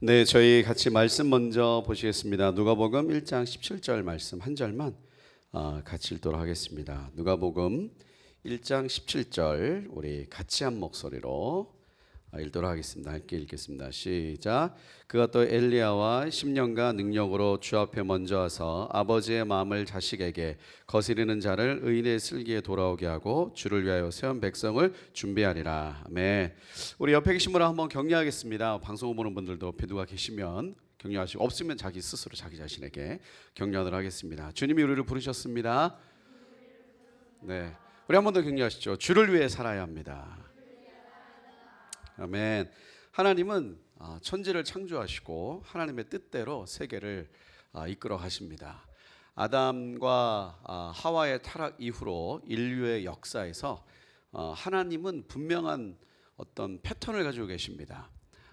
네, 저희 같이 말씀 먼저 보시겠습니다. 누가복음 1장 17절 말씀 한 절만 같이 읽도록 하겠습니다. 누가복음 1장 17절 우리 같이 한 목소리로 읽도록 하겠습니다. 함께 읽겠습니다. 시작. 그가 또 엘리야와 10년간 능력으로 주 앞에 먼저 와서 아버지의 마음을 자식에게 거스리는 자를 의인의 슬기에 돌아오게 하고 주를 위하여 세운 백성을 준비하리라. 아멘. 우리 옆에 계신 분을 한번 격려하겠습니다. 방송을 보는 분들도 옆에 누가 계시면 격려하시고, 없으면 자기 스스로 자기 자신에게 격려하도록 하겠습니다. 주님이 우리를 부르셨습니다. 네, 우리 한 번 더 격려하시죠. 주를 위해 살아야 합니다. 아멘. 하나님은 천지를 창조하시고 하나님의 뜻대로 세계를 이끌어 가십니다. 아담과 하와의 타락 이후로 인류의 역사에서 하나님은 분명한 어떤 패턴을 가지고 계십니다.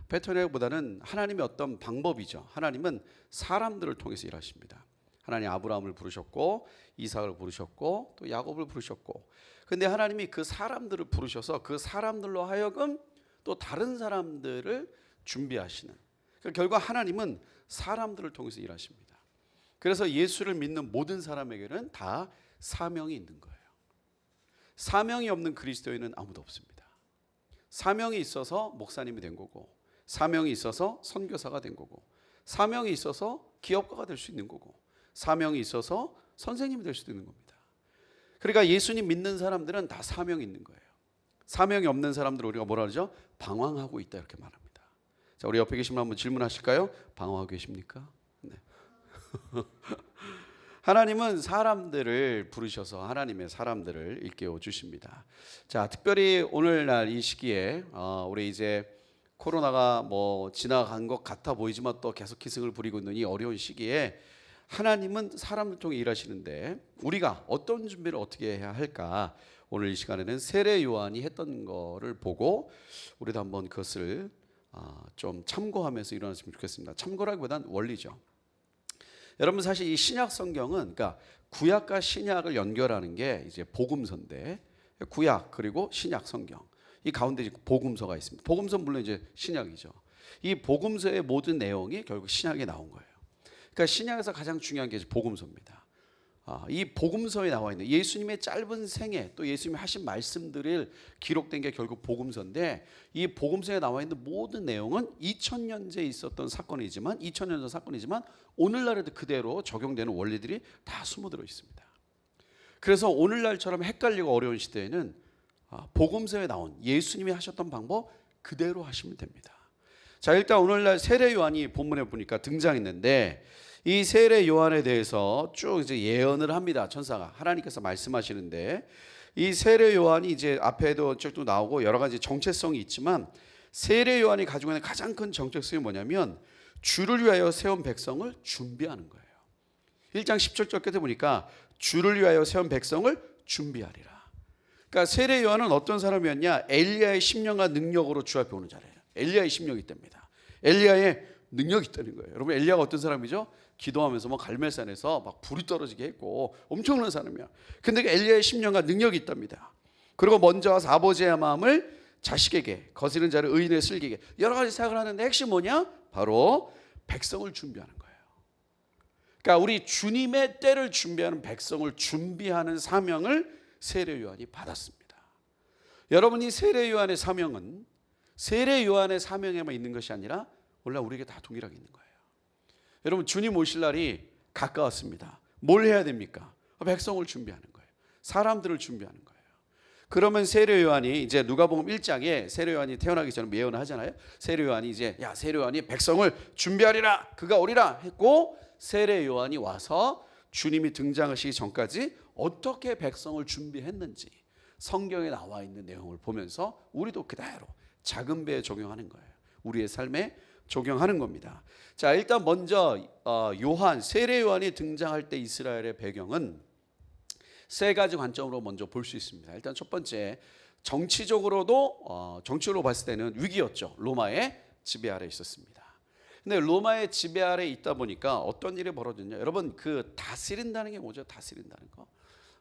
패턴이보다는 하나님의 어떤 방법이죠. 하나님은 사람들을 통해서 일하십니다. 하나님 아브라함을 부르셨고 이삭을 부르셨고 또 야곱을 부르셨고, 근데 하나님이 그 사람들을 부르셔서 그 사람들로 하여금 또 다른 사람들을 준비하시는, 그러니까 결국 하나님은 사람들을 통해서 일하십니다. 그래서 예수를 믿는 모든 사람에게는 다 사명이 있는 거예요. 사명이 없는 그리스도인은 아무도 없습니다. 사명이 있어서 목사님이 된 거고, 사명이 있어서 선교사가 된 거고, 사명이 있어서 기업가가 될 수 있는 거고, 사명이 있어서 선생님이 될 수도 있는 겁니다. 그러니까 예수님 믿는 사람들은 다 사명이 있는 거예요. 사명이 없는 사람들 우리가 뭐라 그러죠? 방황하고 있다, 이렇게 말합니다. 자, 우리 옆에 계신 분 한번 질문하실까요? 방황하고 계십니까? 네. 하나님은 사람들을 부르셔서 하나님의 사람들을 일깨워 주십니다. 자, 특별히 오늘날 이 시기에 우리 이제 코로나가 뭐 지나간 것 같아 보이지만 또 계속 기승을 부리고 있는 이 어려운 시기에 하나님은 사람을 통해 일하시는데 우리가 어떤 준비를 어떻게 해야 할까? 오늘 이 시간에는 세례 요한이 했던 거를 보고 우리도 한번 그것을 좀 참고하면서 일어났으면 좋겠습니다. 참고라기보단 원리죠. 여러분, 사실 이 신약 성경은, 그러니까 구약과 신약을 연결하는 게 이제 복음서인데, 구약 그리고 신약 성경 이 가운데 복음서가 있습니다. 복음서 물론 이제 신약이죠. 이 복음서의 모든 내용이 결국 신약에 나온 거예요. 그러니까 신약에서 가장 중요한 게 복음서입니다. 이 복음서에 나와 있는 예수님의 짧은 생애, 또 예수님이 하신 말씀들을 기록된 게 결국 복음서인데, 이 복음서에 나와 있는 모든 내용은 2000년째 있었던 사건이지만, 2000년 전 사건이지만 오늘날에도 그대로 적용되는 원리들이 다 숨어들어 있습니다. 그래서 오늘날처럼 헷갈리고 어려운 시대에는 복음서에 나온 예수님이 하셨던 방법 그대로 하시면 됩니다. 자, 일단 오늘날 세례 요한이 본문에 보니까 등장했는데, 이 세례 요한에 대해서 쭉 이제 예언을 합니다. 천사가 하나님께서 말씀하시는데, 이 세례 요한이 이제 앞에도 쭉 나오고 여러 가지 정체성이 있지만, 세례 요한이 가지고 있는 가장 큰 정체성이 뭐냐면 주를 위하여 세운 백성을 준비하는 거예요. 1장 10절 끝에 보니까 주를 위하여 세운 백성을 준비하리라. 그러니까 세례 요한은 어떤 사람이었냐? 엘리야의 10년간 능력으로 주 앞에 오는 자래요. 엘리야의 10년이 있답니다. 엘리야의 능력이 있다는 거예요. 여러분, 엘리야가 어떤 사람이죠? 기도하면서 뭐 갈멜산에서 막 불이 떨어지게 했고 엄청난 사람이야. 근데 엘리야의 10년간 능력이 있답니다. 그리고 먼저 와서 아버지의 마음을 자식에게, 거스르는 자를 의인의 슬기에게, 여러 가지 생각을 하는데 핵심 뭐냐? 바로 백성을 준비하는 거예요. 그러니까 우리 주님의 때를 준비하는 백성을 준비하는 사명을 세례 요한이 받았습니다. 여러분이 세례 요한의 사명은 세례 요한의 사명에만 있는 것이 아니라 원래 우리에게 다 동일하게 있는 거예요. 여러분, 주님 오실 날이 가까웠습니다. 뭘 해야 됩니까? 백성을 준비하는 거예요. 사람들을 준비하는 거예요. 그러면 세례 요한이 이제 누가복음 1장에 세례 요한이 태어나기 전에 예언을 하잖아요. 세례 요한이 이제 세례 요한이 백성을 준비하리라, 그가 오리라 했고, 세례 요한이 와서 주님이 등장하시기 전까지 어떻게 백성을 준비했는지 성경에 나와 있는 내용을 보면서 우리도 그대로 작은 배에 적용하는 거예요. 우리의 삶에 적용하는 겁니다. 자, 일단 먼저 요한, 세례 요한이 등장할 때 이스라엘의 배경은 세 가지 관점으로 먼저 볼 수 있습니다. 일단 첫 번째, 정치적으로도 정치로 봤을 때는 위기였죠. 로마의 지배 아래 있었습니다. 근데 로마의 지배 아래 있다 보니까 어떤 일이 벌어졌냐? 여러분, 그 다스린다는 게 뭐죠? 다스린다는 거.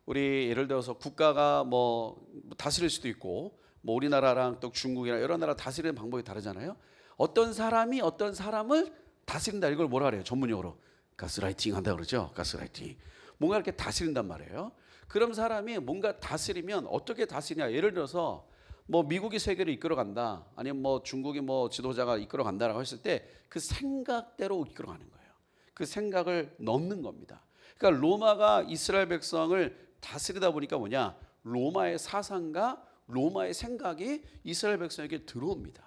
우리 예를 들어서 국가가 뭐 다스릴 수도 있고, 뭐 우리나라랑 또 중국이나 여러 나라 다스리는 방법이 다르잖아요. 어떤 사람이 어떤 사람을 다스린다. 이걸 뭐라 그래요? 전문용어로 가스라이팅 한다 그러죠. 가스라이팅. 뭔가 이렇게 다스린단 말이에요. 그럼 사람이 뭔가 다스리면 어떻게 다스리냐? 예를 들어서 뭐 미국이 세계를 이끌어간다, 아니면 뭐 중국이 뭐 지도자가 이끌어간다라고 했을 때 그 생각대로 이끌어가는 거예요. 그 생각을 넣는 겁니다. 그러니까 로마가 이스라엘 백성을 다스리다 보니까 뭐냐? 로마의 사상과 로마의 생각이 이스라엘 백성에게 들어옵니다.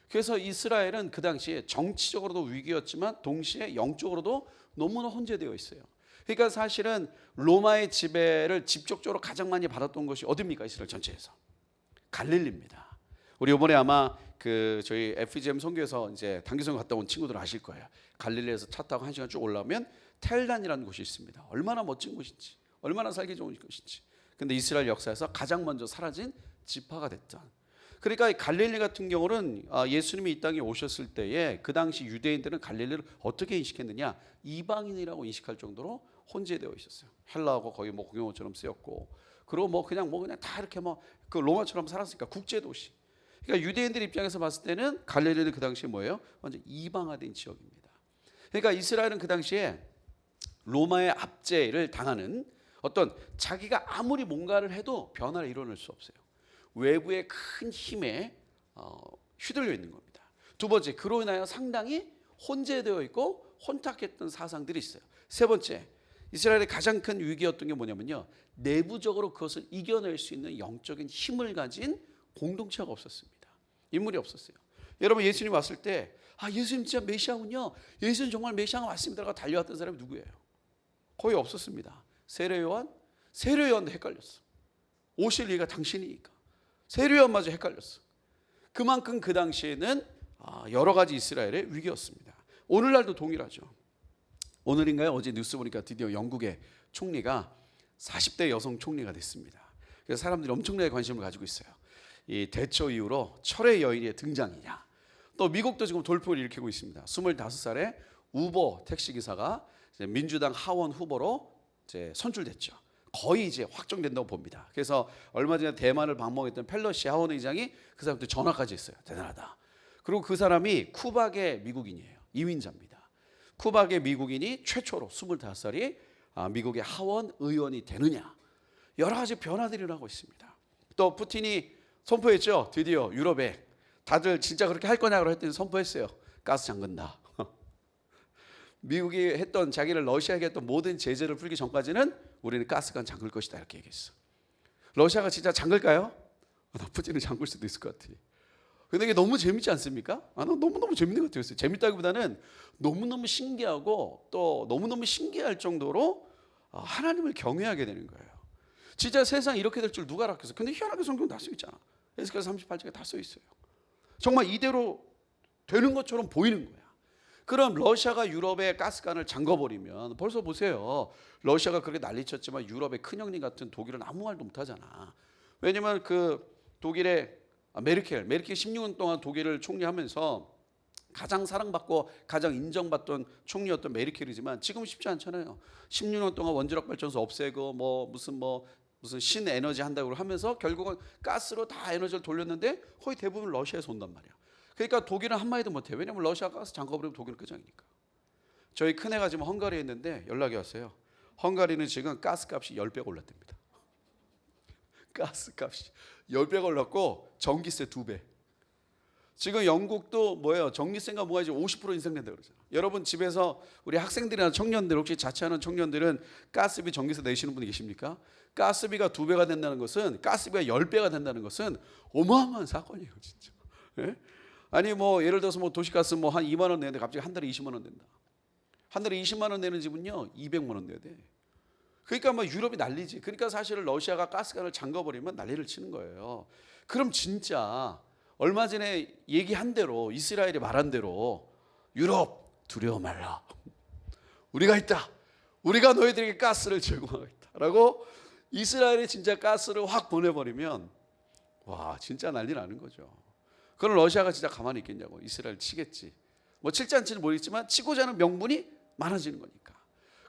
그래서 이스라엘은 그 당시에 정치적으로도 위기였지만 동시에 영적으로도 너무나 혼재되어 있어요. 그러니까 사실은 로마의 지배를 직접적으로 가장 많이 받았던 것이 어디입니까? 이스라엘 전체에서 갈릴리입니다. 우리 이번에 아마 그 저희 FGM 선교에서 이제 단기선 갔다 온 친구들 아실 거예요. 갈릴리에서 차 타고 1시간 쭉 올라오면 텔단이라는 곳이 있습니다. 얼마나 멋진 곳인지, 얼마나 살기 좋은 곳인지. 근데 이스라엘 역사에서 가장 먼저 사라진 지파가 됐던. 그러니까 갈릴리 같은 경우는 예수님이 이 땅에 오셨을 때에 그 당시 유대인들은 갈릴리를 어떻게 인식했느냐? 이방인이라고 인식할 정도로 혼재되어 있었어요. 헬라어가 거의 뭐 공용어처럼 쓰였고, 그리고 뭐 그냥 다 이렇게 뭐 그 로마처럼 살았으니까 국제 도시. 그러니까 유대인들 입장에서 봤을 때는 갈릴리는 그 당시에 뭐예요? 완전 이방화된 지역입니다. 그러니까 이스라엘은 그 당시에 로마의 압제를 당하는 어떤 자기가 아무리 뭔가를 해도 변화를 이뤄낼 수 없어요. 외부의 큰 힘에 휘둘려 있는 겁니다. 두 번째, 그로 인하여 상당히 혼재되어 있고 혼탁했던 사상들이 있어요. 세 번째, 이스라엘의 가장 큰 위기였던 게 뭐냐면요, 내부적으로 그것을 이겨낼 수 있는 영적인 힘을 가진 공동체가 없었습니다. 인물이 없었어요. 여러분, 예수님 왔을 때 예수님 진짜 메시아군요, 예수님 정말 메시아가 왔습니다라고 달려왔던 사람이 누구예요? 거의 없었습니다. 세례 요한도 헷갈렸어. 오실 리가 당신이니까. 세례 요한마저 헷갈렸어. 그만큼 그 당시에는 여러 가지 이스라엘의 위기였습니다. 오늘날도 동일하죠. 오늘인가요? 어제 뉴스 보니까 드디어 영국의 총리가 40대 여성 총리가 됐습니다. 그래서 사람들이 엄청나게 관심을 가지고 있어요. 이 대처 이후로 철의 여인의 등장이냐. 또 미국도 지금 돌풍을 일으키고 있습니다. 25살의 우버 택시기사가 민주당 하원 후보로 이제 선출됐죠. 거의 이제 확정된다고 봅니다. 그래서 얼마 전에 대만을 방문했던 펠로시 하원 의장이 그 사람한테 전화까지 했어요. 대단하다. 그리고 그 사람이 쿠박의 미국인이에요. 이민자입니다. 쿠박의 미국인이 최초로 25살이 미국의 하원 의원이 되느냐. 여러 가지 변화들이 일어나고 있습니다. 또 푸틴이 선포했죠. 드디어 유럽에 다들 진짜 그렇게 할 거냐고 했더니 선포했어요. 가스 잠근다. 미국이 했던 자기를 러시아에게 했던 모든 제재를 풀기 전까지는 우리는 가스관 잠글 것이다 이렇게 얘기했어. 러시아가 진짜 잠글까요? 나 푸틴은 잠글 수도 있을 것 같아. 근데 이게 너무 재밌지 않습니까? 너무너무 재밌는 것 같아요. 재밌다기보다는 너무너무 신기하고 또 너무너무 신기할 정도로 하나님을 경외하게 되는 거예요. 진짜 세상이 이렇게 될 줄 누가 알았겠어. 근데 희한하게 성경은 다 써 있잖아. 에스겔 38장에 다 써 있어요. 정말 이대로 되는 것처럼 보이는 거야. 그럼 러시아가 유럽의 가스관을 잠궈버리면 벌써 보세요. 러시아가 그렇게 난리쳤지만 유럽의 큰형님 같은 독일은 아무 말도 못하잖아. 왜냐면 그 독일의 메르켈 16년 동안 독일을 총리하면서 가장 사랑받고 가장 인정받던 총리였던 메르켈이지만 지금 쉽지 않잖아요. 16년 동안 원자력 발전소 없애고 무슨 신에너지 한다고 하면서 결국은 가스로 다 에너지를 돌렸는데 거의 대부분 러시아에서 온단 말이야. 그러니까 독일은 한마디도 못해. 왜냐면 러시아가 가스 잠궈버리면 독일은 끝장이니까. 저희 큰애가 지금 헝가리에 있는데 연락이 왔어요. 헝가리는 지금 가스값이 10배가 올랐답니다. 가스값이 10배가 올랐고 전기세 2배. 지금 영국도 뭐예요? 전기세가 뭐가 이제 50% 인상된다 그러잖아요. 여러분 집에서 우리 학생들이나 청년들 혹시 자취하는 청년들은 가스비 전기세 내시는 분이 계십니까? 가스비가 2배가 된다는 것은 가스비가 10배가 된다는 것은 어마어마한 사건이에요, 진짜. 예? 아니 뭐 예를 들어서 뭐 도시가스 뭐 한 2만 원 내는데 갑자기 한 달에 20만 원 된다. 한 달에 20만 원 내는 집은요 200만 원 내야 돼. 그러니까 뭐 유럽이 난리지. 그러니까 사실은 러시아가 가스관을 잠궈버리면 난리를 치는 거예요. 그럼 진짜 얼마 전에 얘기한 대로 이스라엘이 말한 대로 유럽 두려워 말라. 우리가 있다. 우리가 너희들에게 가스를 제공하겠다라고 이스라엘이 진짜 가스를 확 보내버리면 와 진짜 난리 나는 거죠. 그럼 러시아가 진짜 가만히 있겠냐고. 이스라엘 치겠지. 뭐 칠지 않지는 모르겠지만 치고자 하는 명분이 많아지는 거니까.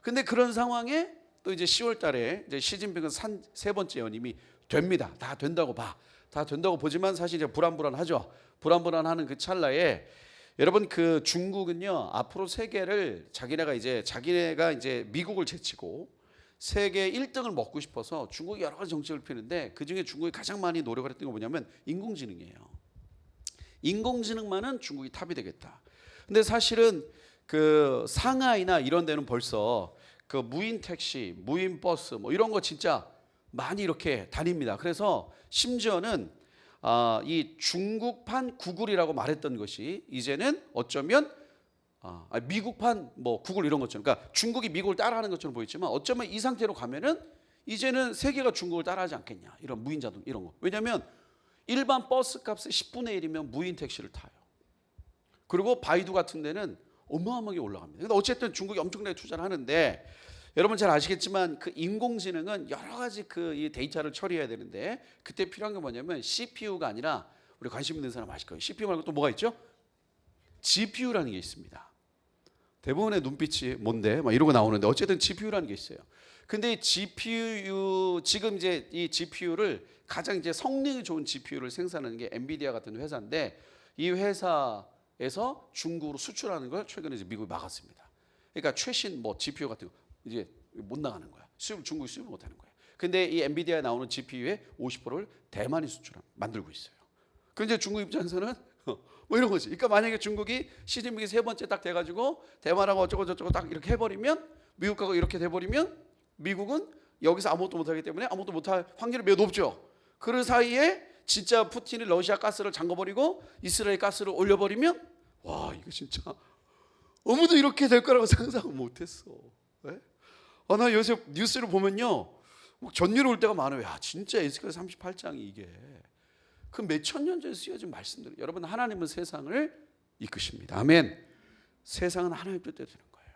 근데 그런 상황에 또 이제 10월 달에 이제 시진핑은 세 번째 연임이 됩니다. 다 된다고 봐. 다 된다고 보지만 사실 이제 불안불안하죠. 불안불안하는 그 찰나에 여러분 그 중국은요 앞으로 세계를 자기네가 이제 미국을 제치고 세계 1등을 먹고 싶어서 중국이 여러 가지 정책을 피우는데 그 중에 중국이 가장 많이 노력을 했던 게 뭐냐면 인공지능이에요. 인공지능만은 중국이 탑이 되겠다. 근데 사실은 그 상하이나 이런 데는 벌써 그 무인 택시, 무인 버스 뭐 이런 거 진짜 많이 이렇게 다닙니다. 그래서 심지어는 이 중국판 구글이라고 말했던 것이 이제는 어쩌면 미국판 뭐 구글 이런 것처럼, 그러니까 중국이 미국을 따라하는 것처럼 보였지만 어쩌면 이 상태로 가면은 이제는 세계가 중국을 따라하지 않겠냐, 이런 무인 자동 이런 거. 왜냐하면 일반 버스 값의 10분의 1이면 무인 택시를 타요. 그리고 바이두 같은 데는 어마어마하게 올라갑니다. 근데 어쨌든 중국이 엄청나게 투자를 하는데 여러분 잘 아시겠지만 그 인공지능은 여러 가지 그 이 데이터를 처리해야 되는데 그때 필요한 게 뭐냐면 CPU가 아니라, 우리 관심 있는 사람 아실 거예요. CPU 말고 또 뭐가 있죠? GPU라는 게 있습니다. 대부분의 눈빛이 뭔데? 막 이러고 나오는데 어쨌든 GPU라는 게 있어요. 근데 GPU 지금 이제 이 GPU를 가장 이제 성능이 좋은 GPU를 생산하는 게 엔비디아 같은 회사인데 이 회사에서 중국으로 수출하는 걸 최근에 이제 미국이 막았습니다. 그러니까 최신 뭐 GPU 같은 거 이제 못 나가는 거야. 중국이 수입을 못 하는 거야. 근데 이 엔비디아에 나오는 GPU의 50%를 대만이 만들고 있어요. 그런데 중국 입장에서는 뭐 이런 거지. 그러니까 만약에 중국이 시진핑이 세 번째 딱 돼가지고 대만하고 어쩌고 저쩌고 딱 이렇게 해버리면, 미국하고 이렇게 돼버리면 미국은 여기서 아무것도 못하기 때문에 아무것도 못할 확률이 매우 높죠. 그 사이에 진짜 푸틴이 러시아 가스를 잠궈버리고 이스라엘 가스를 올려버리면 와, 이거 진짜 아무도 이렇게 될 거라고 상상을 못했어. 네? 나 요새 뉴스를 보면요 막 전율 올 때가 많아요. 야, 진짜 에스겔 38장이 이게 그 몇천 년 전에 쓰여진 말씀들. 여러분, 하나님은 세상을 이끄십니다. 아멘. 세상은 하나님의 뜻대로 되는 거예요.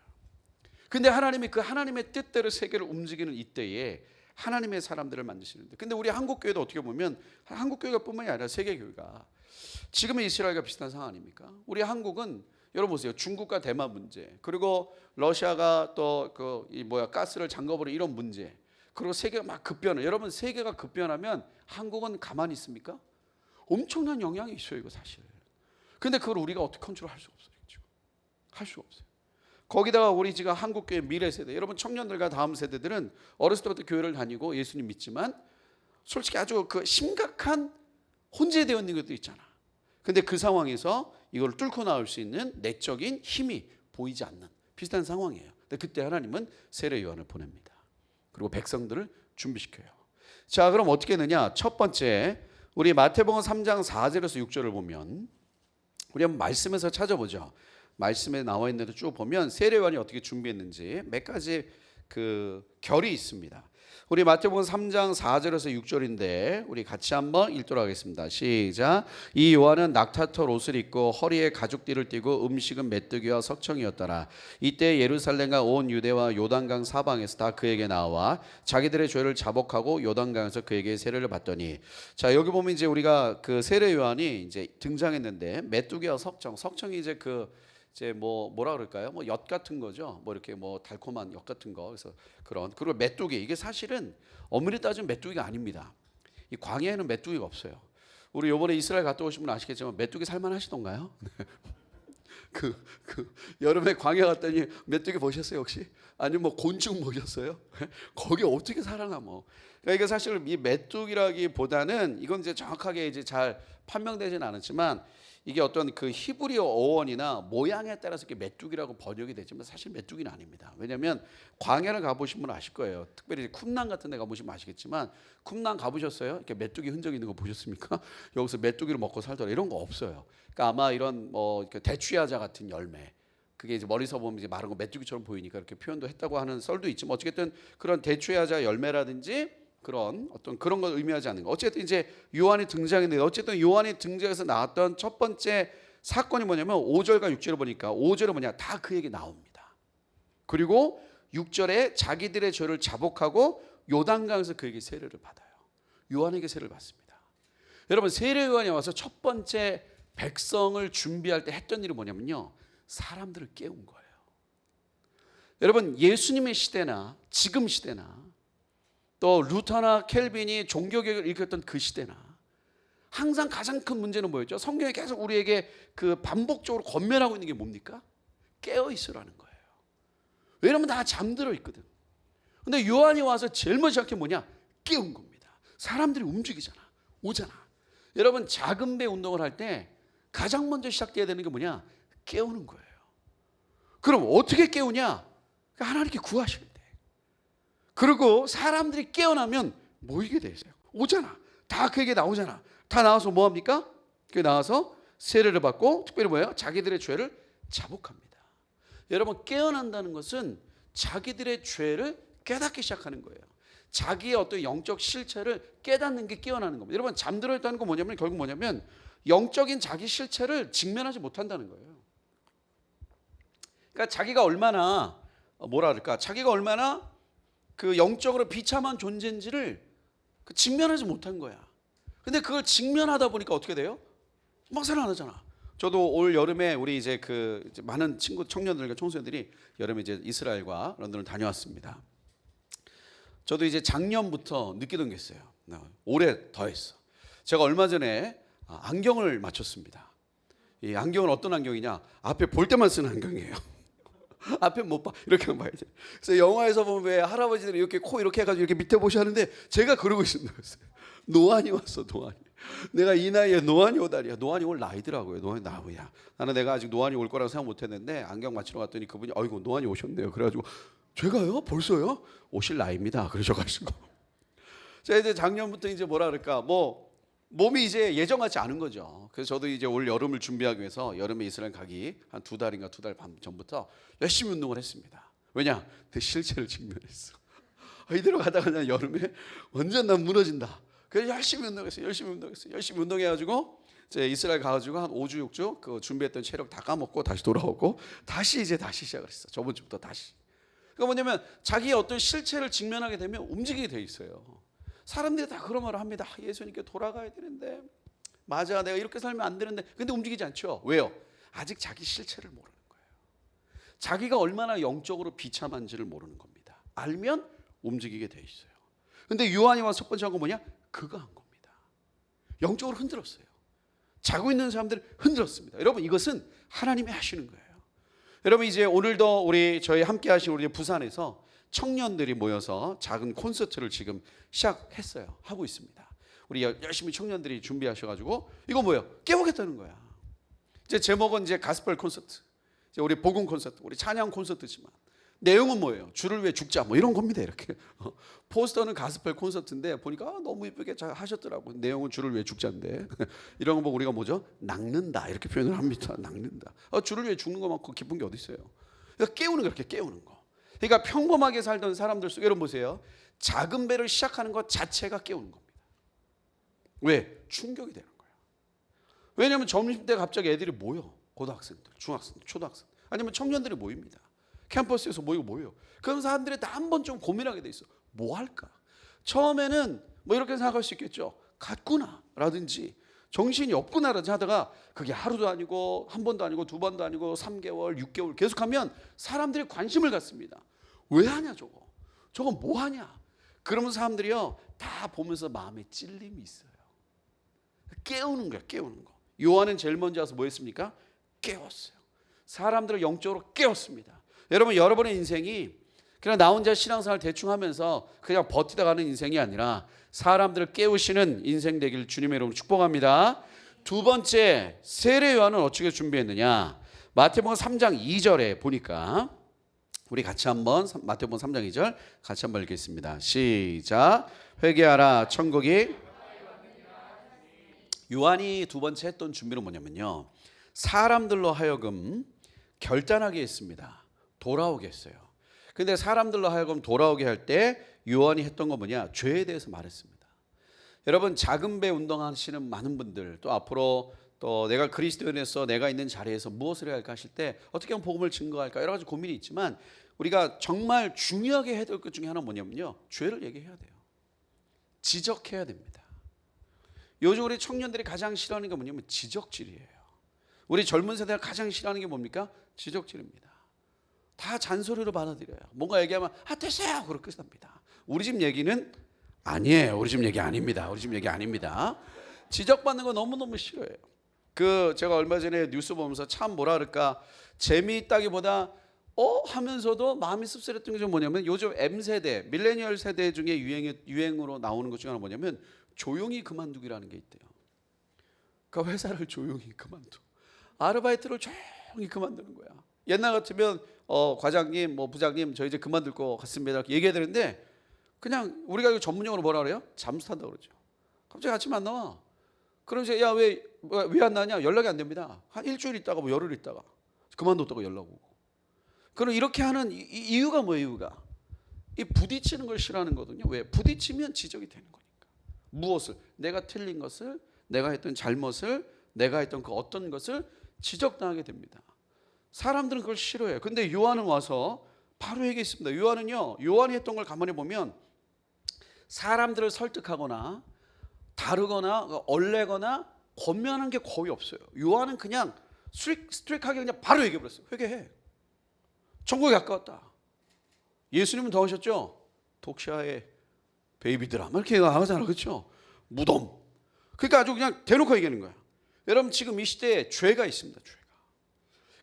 근데 하나님이 그 하나님의 뜻대로 세계를 움직이는 이때에 하나님의 사람들을 만드시는데, 근데 우리 한국교회도 어떻게 보면 한국교회가 뿐만이 아니라 세계교회가 지금의 이스라엘과 비슷한 상황 아닙니까? 우리 한국은 여러분 보세요. 중국과 대만 문제, 그리고 러시아가 또 가스를 잠궈버린 이런 문제, 그리고 세계가 막 급변해. 여러분, 세계가 급변하면 한국은 가만히 있습니까? 엄청난 영향이 있어요, 이거 사실. 근데 그걸 우리가 어떻게 컨트롤할 수가 없어요. 지금 할 수가 없어요. 거기다가 우리 지금 한국교회 미래 세대, 여러분 청년들과 다음 세대들은 어렸을 때부터 교회를 다니고 예수님 믿지만 솔직히 아주 그 심각한 혼재되어 있는 것도 있잖아. 근데 그 상황에서 이걸 뚫고 나올 수 있는 내적인 힘이 보이지 않는 비슷한 상황이에요. 근데 그때 하나님은 세례 요한을 보냅니다. 그리고 백성들을 준비시켜요. 자, 그럼 어떻게 했느냐? 첫 번째, 우리 마태복음 3장 4절에서 6절을 보면, 우리 한번 말씀에서 찾아보죠. 말씀에 나와 있는 데도 쭉 보면 세례 요한이 어떻게 준비했는지 몇 가지 그 결이 있습니다. 우리 마태복음 3장 4절에서 6절인데 우리 같이 한번 읽도록 하겠습니다. 시작. 이 요한은 낙타털 옷을 입고 허리에 가죽띠를 띠고 음식은 메뚜기와 석청이었더라. 이때 예루살렘과 온 유대와 요단강 사방에서 다 그에게 나와 자기들의 죄를 자복하고 요단강에서 그에게 세례를 받더니, 자, 여기 보면 이제 우리가 그 세례 요한이 이제 등장했는데 메뚜기와 석청이 이제 뭐라 그럴까요? 뭐 엿 같은 거죠. 뭐 이렇게 뭐 달콤한 엿 같은 거. 그래서 그리고 메뚜기, 이게 사실은 엄밀히 따지면 메뚜기가 아닙니다. 이 광야에는 메뚜기가 없어요. 우리 이번에 이스라엘 갔다 오신 분 아시겠지만 메뚜기 살만하시던가요? 여름에 광야 갔더니 메뚜기 보셨어요 혹시? 아니면 뭐 곤충 보셨어요? 거기 어떻게 살아남어? 그러니까 이게 사실 이 메뚜기라기보다는 이건 이제 정확하게 이제 잘 판명되지는 않았지만 이게 어떤 그 히브리어 어원이나 모양에 따라서 이렇게 메뚜기라고 번역이 되지만 사실 메뚜기는 아닙니다. 왜냐하면 광야를 가보신 분은 아실 거예요. 특별히 쿰란 같은 데 가보시면 아시겠지만, 쿰란 가보셨어요? 이렇게 메뚜기 흔적 있는 거 보셨습니까? 여기서 메뚜기를 먹고 살더라 이런 거 없어요. 그러니까 아마 이런 뭐 대추야자 같은 열매, 그게 이제 머리서 보면 이제 마른 거 메뚜기처럼 보이니까 이렇게 표현도 했다고 하는 썰도 있지만, 어쨌든 그런 대추야자 열매라든지 그런 어떤 그런 걸 의미하지 않는 거. 어쨌든 이제 요한이 등장했는데, 어쨌든 요한이 등장해서 나왔던 첫 번째 사건이 뭐냐면 5절과 6절을 보니까 5절은 뭐냐, 다 그에게 나옵니다. 그리고 6절에 자기들의 죄를 자복하고 요단강에서 그에게 세례를 받아요. 요한에게 세례를 받습니다. 여러분, 세례 요한이 와서 첫 번째 백성을 준비할 때 했던 일이 뭐냐면요, 사람들을 깨운 거예요. 여러분, 예수님의 시대나 지금 시대나 또 루터나 켈빈이 종교개혁을 일으켰던 그 시대나 항상 가장 큰 문제는 뭐였죠? 성경에 계속 우리에게 그 반복적으로 권면하고 있는 게 뭡니까? 깨어 있으라는 거예요. 왜냐면 다 잠들어 있거든. 근데 요한이 와서 제일 먼저 한 게 뭐냐? 깨운 겁니다. 사람들이 움직이잖아. 오잖아. 여러분 작은 배 운동을 할 때 가장 먼저 시작돼야 되는 게 뭐냐? 깨우는 거예요. 그럼 어떻게 깨우냐? 하나님께 구하셔야 돼. 그리고 사람들이 깨어나면 모이게 돼 있어요. 오잖아. 다 그에게 나오잖아. 다 나와서 뭐 합니까? 그 나와서 세례를 받고 특별히 뭐예요? 자기들의 죄를 자복합니다. 여러분 깨어난다는 것은 자기들의 죄를 깨닫기 시작하는 거예요. 자기의 어떤 영적 실체를 깨닫는 게 깨어나는 겁니다. 여러분 잠들어 있다는 건 뭐냐면 결국 뭐냐면 영적인 자기 실체를 직면하지 못한다는 거예요. 그러니까 자기가 얼마나 뭐라 그럴까? 자기가 얼마나 그 영적으로 비참한 존재인지를 직면하지 못한 거야. 근데 그걸 직면하다 보니까 어떻게 돼요? 막 살아나잖아. 저도 올 여름에 우리 이제 이제 많은 친구 청년들과 청소년들이 여름에 이제 이스라엘과 런던을 다녀왔습니다. 저도 이제 작년부터 느끼던 게 있어요. 올해 더 했어. 제가 얼마 전에 안경을 맞췄습니다. 이 안경은 어떤 안경이냐? 앞에 볼 때만 쓰는 안경이에요. 앞에 못 봐. 이렇게만 봐야 돼. 그래서 영화에서 보면 왜 할아버지들이 이렇게 코 이렇게 해가지고 이렇게 밑에 보시 하는데 제가 그러고 있습니다. 노안이 왔어, 노안이. 내가 이 나이에 노안이 오다리야. 노안이 올 나이더라고요. 노안이 나오야. 나는 내가 아직 노안이 올 거라고 생각 못했는데 안경 맞추러 갔더니 그분이 아이고 노안이 오셨네요. 그래가지고 제가요? 벌써요? 오실 나이입니다. 그러셔가지고 제가 이제 작년부터 이제 뭐라 그럴까 몸이 이제 예전 같지 않은 거죠. 그래서 저도 이제 올 여름을 준비하기 위해서 여름에 이스라엘 가기 한 2달인가 2달 반 전부터 열심히 운동을 했습니다. 왜냐? 그 실체를 직면했어. 이대로 가다가 그냥 여름에 완전 난 무너진다. 그래서 열심히 운동해가지고 이제 이스라엘 가가지고 한 5주 6주 그 준비했던 체력 다 까먹고 다시 돌아오고 다시 시작을 했어. 저번 주부터 다시. 그러니까 뭐냐면 자기의 어떤 실체를 직면하게 되면 움직이게 돼 있어요. 사람들이 다 그런 말을 합니다. 예수님께 돌아가야 되는데 맞아 내가 이렇게 살면 안 되는데 근데 움직이지 않죠. 왜요? 아직 자기 실체를 모르는 거예요. 자기가 얼마나 영적으로 비참한지를 모르는 겁니다. 알면 움직이게 돼 있어요. 근데 요한이 와서 첫 번째 한 건 뭐냐? 그거 한 겁니다. 영적으로 흔들었어요. 자고 있는 사람들을 흔들었습니다. 여러분 이것은 하나님이 하시는 거예요. 여러분 이제 오늘도 저희 함께 하신 우리 부산에서 청년들이 모여서 작은 콘서트를 지금 시작했어요. 하고 있습니다. 우리 열심히 청년들이 준비하셔가지고 이거 뭐예요? 깨우겠다는 거야. 이제 제목은 이제 가스펠 콘서트, 이제 우리 복음 콘서트, 우리 찬양 콘서트지만 내용은 뭐예요? 주를 위해 죽자 뭐 이런 겁니다. 이렇게 포스터는 가스펠 콘서트인데 보니까 너무 이쁘게 잘 하셨더라고요. 내용은 주를 위해 죽자인데 이런 거 보고 우리가 뭐죠? 낚는다 이렇게 표현을 합니다. 낚는다. 주를 위해 죽는 것만큼 기쁜 게 어디 있어요? 그러니까 깨우는 거, 이렇게 깨우는 거. 그러니까 평범하게 살던 사람들 속에 여러분 보세요. 작은 배를 시작하는 것 자체가 깨우는 겁니다. 왜? 충격이 되는 거예요. 왜냐하면 점심때 갑자기 애들이 모여. 고등학생들, 중학생들, 초등학생 아니면 청년들이 모입니다. 캠퍼스에서 모여요. 그런 사람들이 다 한 번쯤 고민하게 돼 있어. 뭐 할까? 처음에는 뭐 이렇게 생각할 수 있겠죠. 갔구나 라든지 정신이 없구나라든지 하다가 그게 하루도 아니고 한 번도 아니고 두 번도 아니고 3개월, 6개월 계속하면 사람들이 관심을 갖습니다. 왜 하냐 저거? 저거 뭐 하냐? 그러면 사람들이요 다 보면서 마음에 찔림이 있어요. 깨우는 거야, 깨우는 거. 요한은 제일 먼저 와서 뭐 했습니까? 깨웠어요. 사람들을 영적으로 깨웠습니다. 여러분의 인생이 그냥 나 혼자 신앙생활 대충 하면서 그냥 버티다 가는 인생이 아니라 사람들을 깨우시는 인생 되길 주님의 이름으로 축복합니다. 두 번째, 세례 요한은 어떻게 준비했느냐? 마태복음 3장 2절에 보니까 우리 같이 한번 마태복음 3장 2절 같이 한번 읽겠습니다. 시작. 회개하라 천국이. 요한이 두 번째 했던 준비는 뭐냐면요, 사람들로 하여금 결단하게 했습니다. 돌아오게 했어요. 근데 사람들로 하여금 돌아오게 할 때 요한이 했던 건 뭐냐? 죄에 대해서 말했습니다. 여러분 작은 배 운동하시는 많은 분들 또 앞으로 또 내가 그리스도인에서 내가 있는 자리에서 무엇을 해야 할까 하실 때 어떻게 하면 복음을 증거할까 여러 가지 고민이 있지만 우리가 정말 중요하게 해야 될 것 중에 하나는 뭐냐면요, 죄를 얘기해야 돼요. 지적해야 됩니다. 요즘 우리 청년들이 가장 싫어하는 게 뭐냐면 지적질이에요. 우리 젊은 세대가 가장 싫어하는 게 뭡니까? 지적질입니다. 다 잔소리로 받아들여요. 뭔가 얘기하면 됐어요 그렇게 합니다. 우리 집 얘기는 아니에요. 우리 집 얘기 아닙니다. 우리 집 얘기 아닙니다. 지적받는 거 너무너무 싫어해요. 제가 얼마 전에 뉴스 보면서 참 뭐라 그럴까 재미있다기보다 하면서도 마음이 씁쓸했던 게 뭐냐면 요즘 M세대, 밀레니얼 세대 중에 유행으로 나오는 것 중에 하나 뭐냐면 조용히 그만두기라는 게 있대요. 그러니까 회사를 조용히 그만두. 아르바이트를 조용히 그만두는 거야. 옛날 같으면 과장님, 뭐 부장님, 저 이제 그만둘 것 같습니다. 이렇게 얘기해야 되는데 그냥 우리가 이거 전문용어로 뭐라 그래요? 잠수 탄다고 그러죠. 갑자기 아침에 안 나와. 그럼 이제 야 왜 안 나냐? 연락이 안 됩니다. 한 일주일 있다가 뭐 열흘 있다가 그만뒀다고 연락 오고. 그럼 이렇게 하는 이유가 뭐예요? 이유가 이 부딪히는 걸 싫어하는 거거든요. 왜? 부딪히면 지적이 되는 거니까. 무엇을? 내가 틀린 것을, 내가 했던 잘못을, 내가 했던 그 어떤 것을 지적당하게 됩니다. 사람들은 그걸 싫어해요. 근데 요한은 와서 바로 얘기했습니다. 요한이 했던 걸 가만히 보면 사람들을 설득하거나 다르거나 얼레거나 권면하는 게 거의 없어요. 요한은 그냥 스트릭하게 그냥 바로 얘기해버렸어요. 회개해. 천국에 가까웠다. 예수님은 더 하셨죠? 독샤의 베이비들아 이렇게 하잖아. 그렇죠? 무덤. 그러니까 아주 그냥 대놓고 얘기하는 거야. 여러분 지금 이 시대에 죄가 있습니다. 죄가.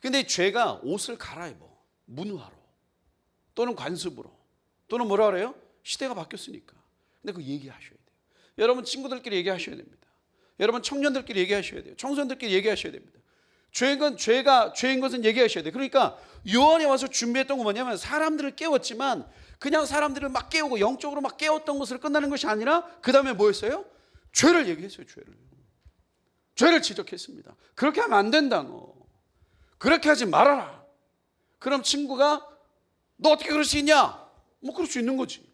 근데 이 죄가 옷을 갈아입어. 문화로 또는 관습으로 또는 뭐라 그래요? 시대가 바뀌었으니까. 근데 그거 얘기하셔야 돼요. 여러분 친구들끼리 얘기하셔야 됩니다. 여러분 청년들끼리 얘기하셔야 돼요. 청소년들끼리 얘기하셔야 됩니다. 죄인 것은 얘기하셔야 돼요. 그러니까 요한이 와서 준비했던 건 뭐냐면 사람들을 깨웠지만 그냥 사람들을 막 깨우고 영적으로 막 깨웠던 것으로 끝나는 것이 아니라 그 다음에 뭐였어요? 죄를 얘기했어요. 죄를 지적했습니다. 그렇게 하면 안 된다. 너 그렇게 하지 말아라. 그럼 친구가 너 어떻게 그럴 수 있냐? 뭐 그럴 수 있는 거지.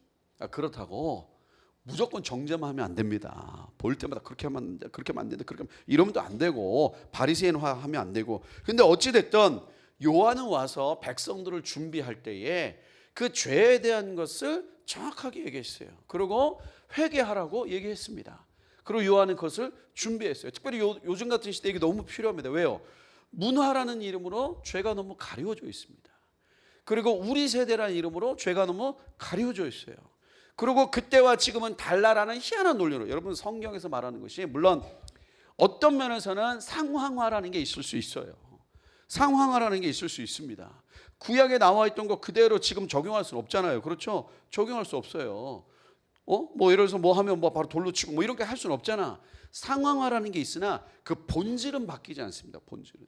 그렇다고 무조건 정죄만 하면 안 됩니다. 볼 때마다 그렇게 하면 안 된다, 그렇게 하면 안 된다, 그렇게 하면 이러면 안 되고 바리새인화 하면 안 되고. 근데 어찌 됐든 요한은 와서 백성들을 준비할 때에 그 죄에 대한 것을 정확하게 얘기했어요. 그리고 회개하라고 얘기했습니다. 그리고 요한은 그것을 준비했어요. 특별히 요즘 같은 시대에 이게 너무 필요합니다. 왜요? 문화라는 이름으로 죄가 너무 가려져 있습니다. 그리고 우리 세대라는 이름으로 죄가 너무 가려져 있어요. 그리고 그때와 지금은 달라라는 희한한 논리로, 여러분 성경에서 말하는 것이 물론 어떤 면에서는 상황화라는 게 있을 수 있어요. 상황화라는 게 있을 수 있습니다. 구약에 나와 있던 거 그대로 지금 적용할 수는 없잖아요. 그렇죠? 적용할 수 없어요. 뭐 예를 들어서 뭐 하면 뭐 바로 돌로 치고 뭐 이렇게 할 수는 없잖아. 상황화라는 게 있으나 그 본질은 바뀌지 않습니다. 본질은.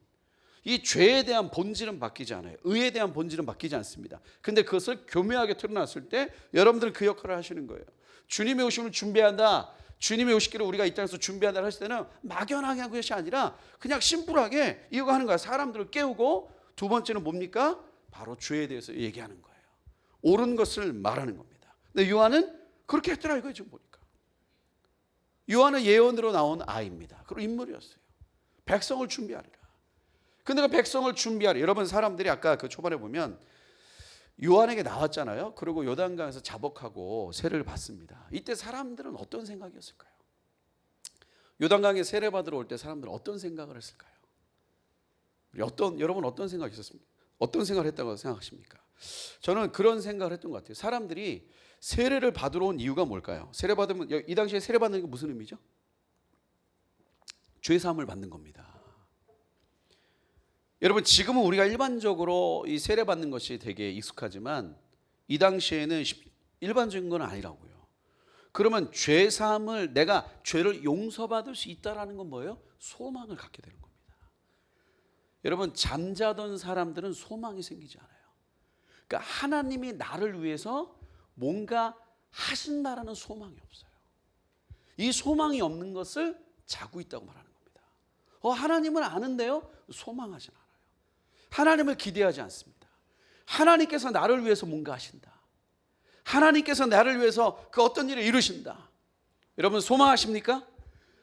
이 죄에 대한 본질은 바뀌지 않아요. 의에 대한 본질은 바뀌지 않습니다. 근데 그것을 교묘하게 드러났을 때 여러분들은 그 역할을 하시는 거예요. 주님의 오심을 준비한다. 주님의 오시기를 우리가 이 땅에서 준비한다 했을 때는 막연하게 한 것이 아니라 그냥 심플하게 이거 하는 거야. 사람들을 깨우고 두 번째는 뭡니까? 바로 죄에 대해서 얘기하는 거예요. 옳은 것을 말하는 겁니다. 근데 요한은 그렇게 했더라 이거예요. 지금 보니까. 요한은 예언으로 나온 아이입니다. 그리고 인물이었어요. 백성을 준비하리라. 근데 그 백성을 준비하리. 여러분 사람들이 아까 그 초반에 보면 요한에게 나왔잖아요. 그리고 요단강에서 자복하고 세례를 받습니다. 이때 사람들은 어떤 생각이었을까요? 요단강에 세례 받으러 올 때 사람들은 어떤 생각을 했을까요? 여러분 어떤 생각이 있었습니까? 어떤 생각을 했다고 생각하십니까? 저는 그런 생각을 했던 것 같아요. 사람들이 세례를 받으러 온 이유가 뭘까요? 세례 받으면 이 당시에 세례 받는 게 무슨 의미죠? 죄 사함을 받는 겁니다. 여러분 지금은 우리가 일반적으로 이 세례 받는 것이 되게 익숙하지만 이 당시에는 일반적인 건 아니라고요. 그러면 죄 사함을 내가 죄를 용서받을 수 있다라는 건 뭐예요? 소망을 갖게 되는 겁니다. 여러분 잠자던 사람들은 소망이 생기지 않아요. 그러니까 하나님이 나를 위해서 뭔가 하신다라는 소망이 없어요. 이 소망이 없는 것을 자고 있다고 말하는 겁니다. 하나님은 아는데요, 소망하지 않아요. 하나님을 기대하지 않습니다. 하나님께서 나를 위해서 뭔가 하신다. 하나님께서 나를 위해서 그 어떤 일을 이루신다. 여러분 소망하십니까?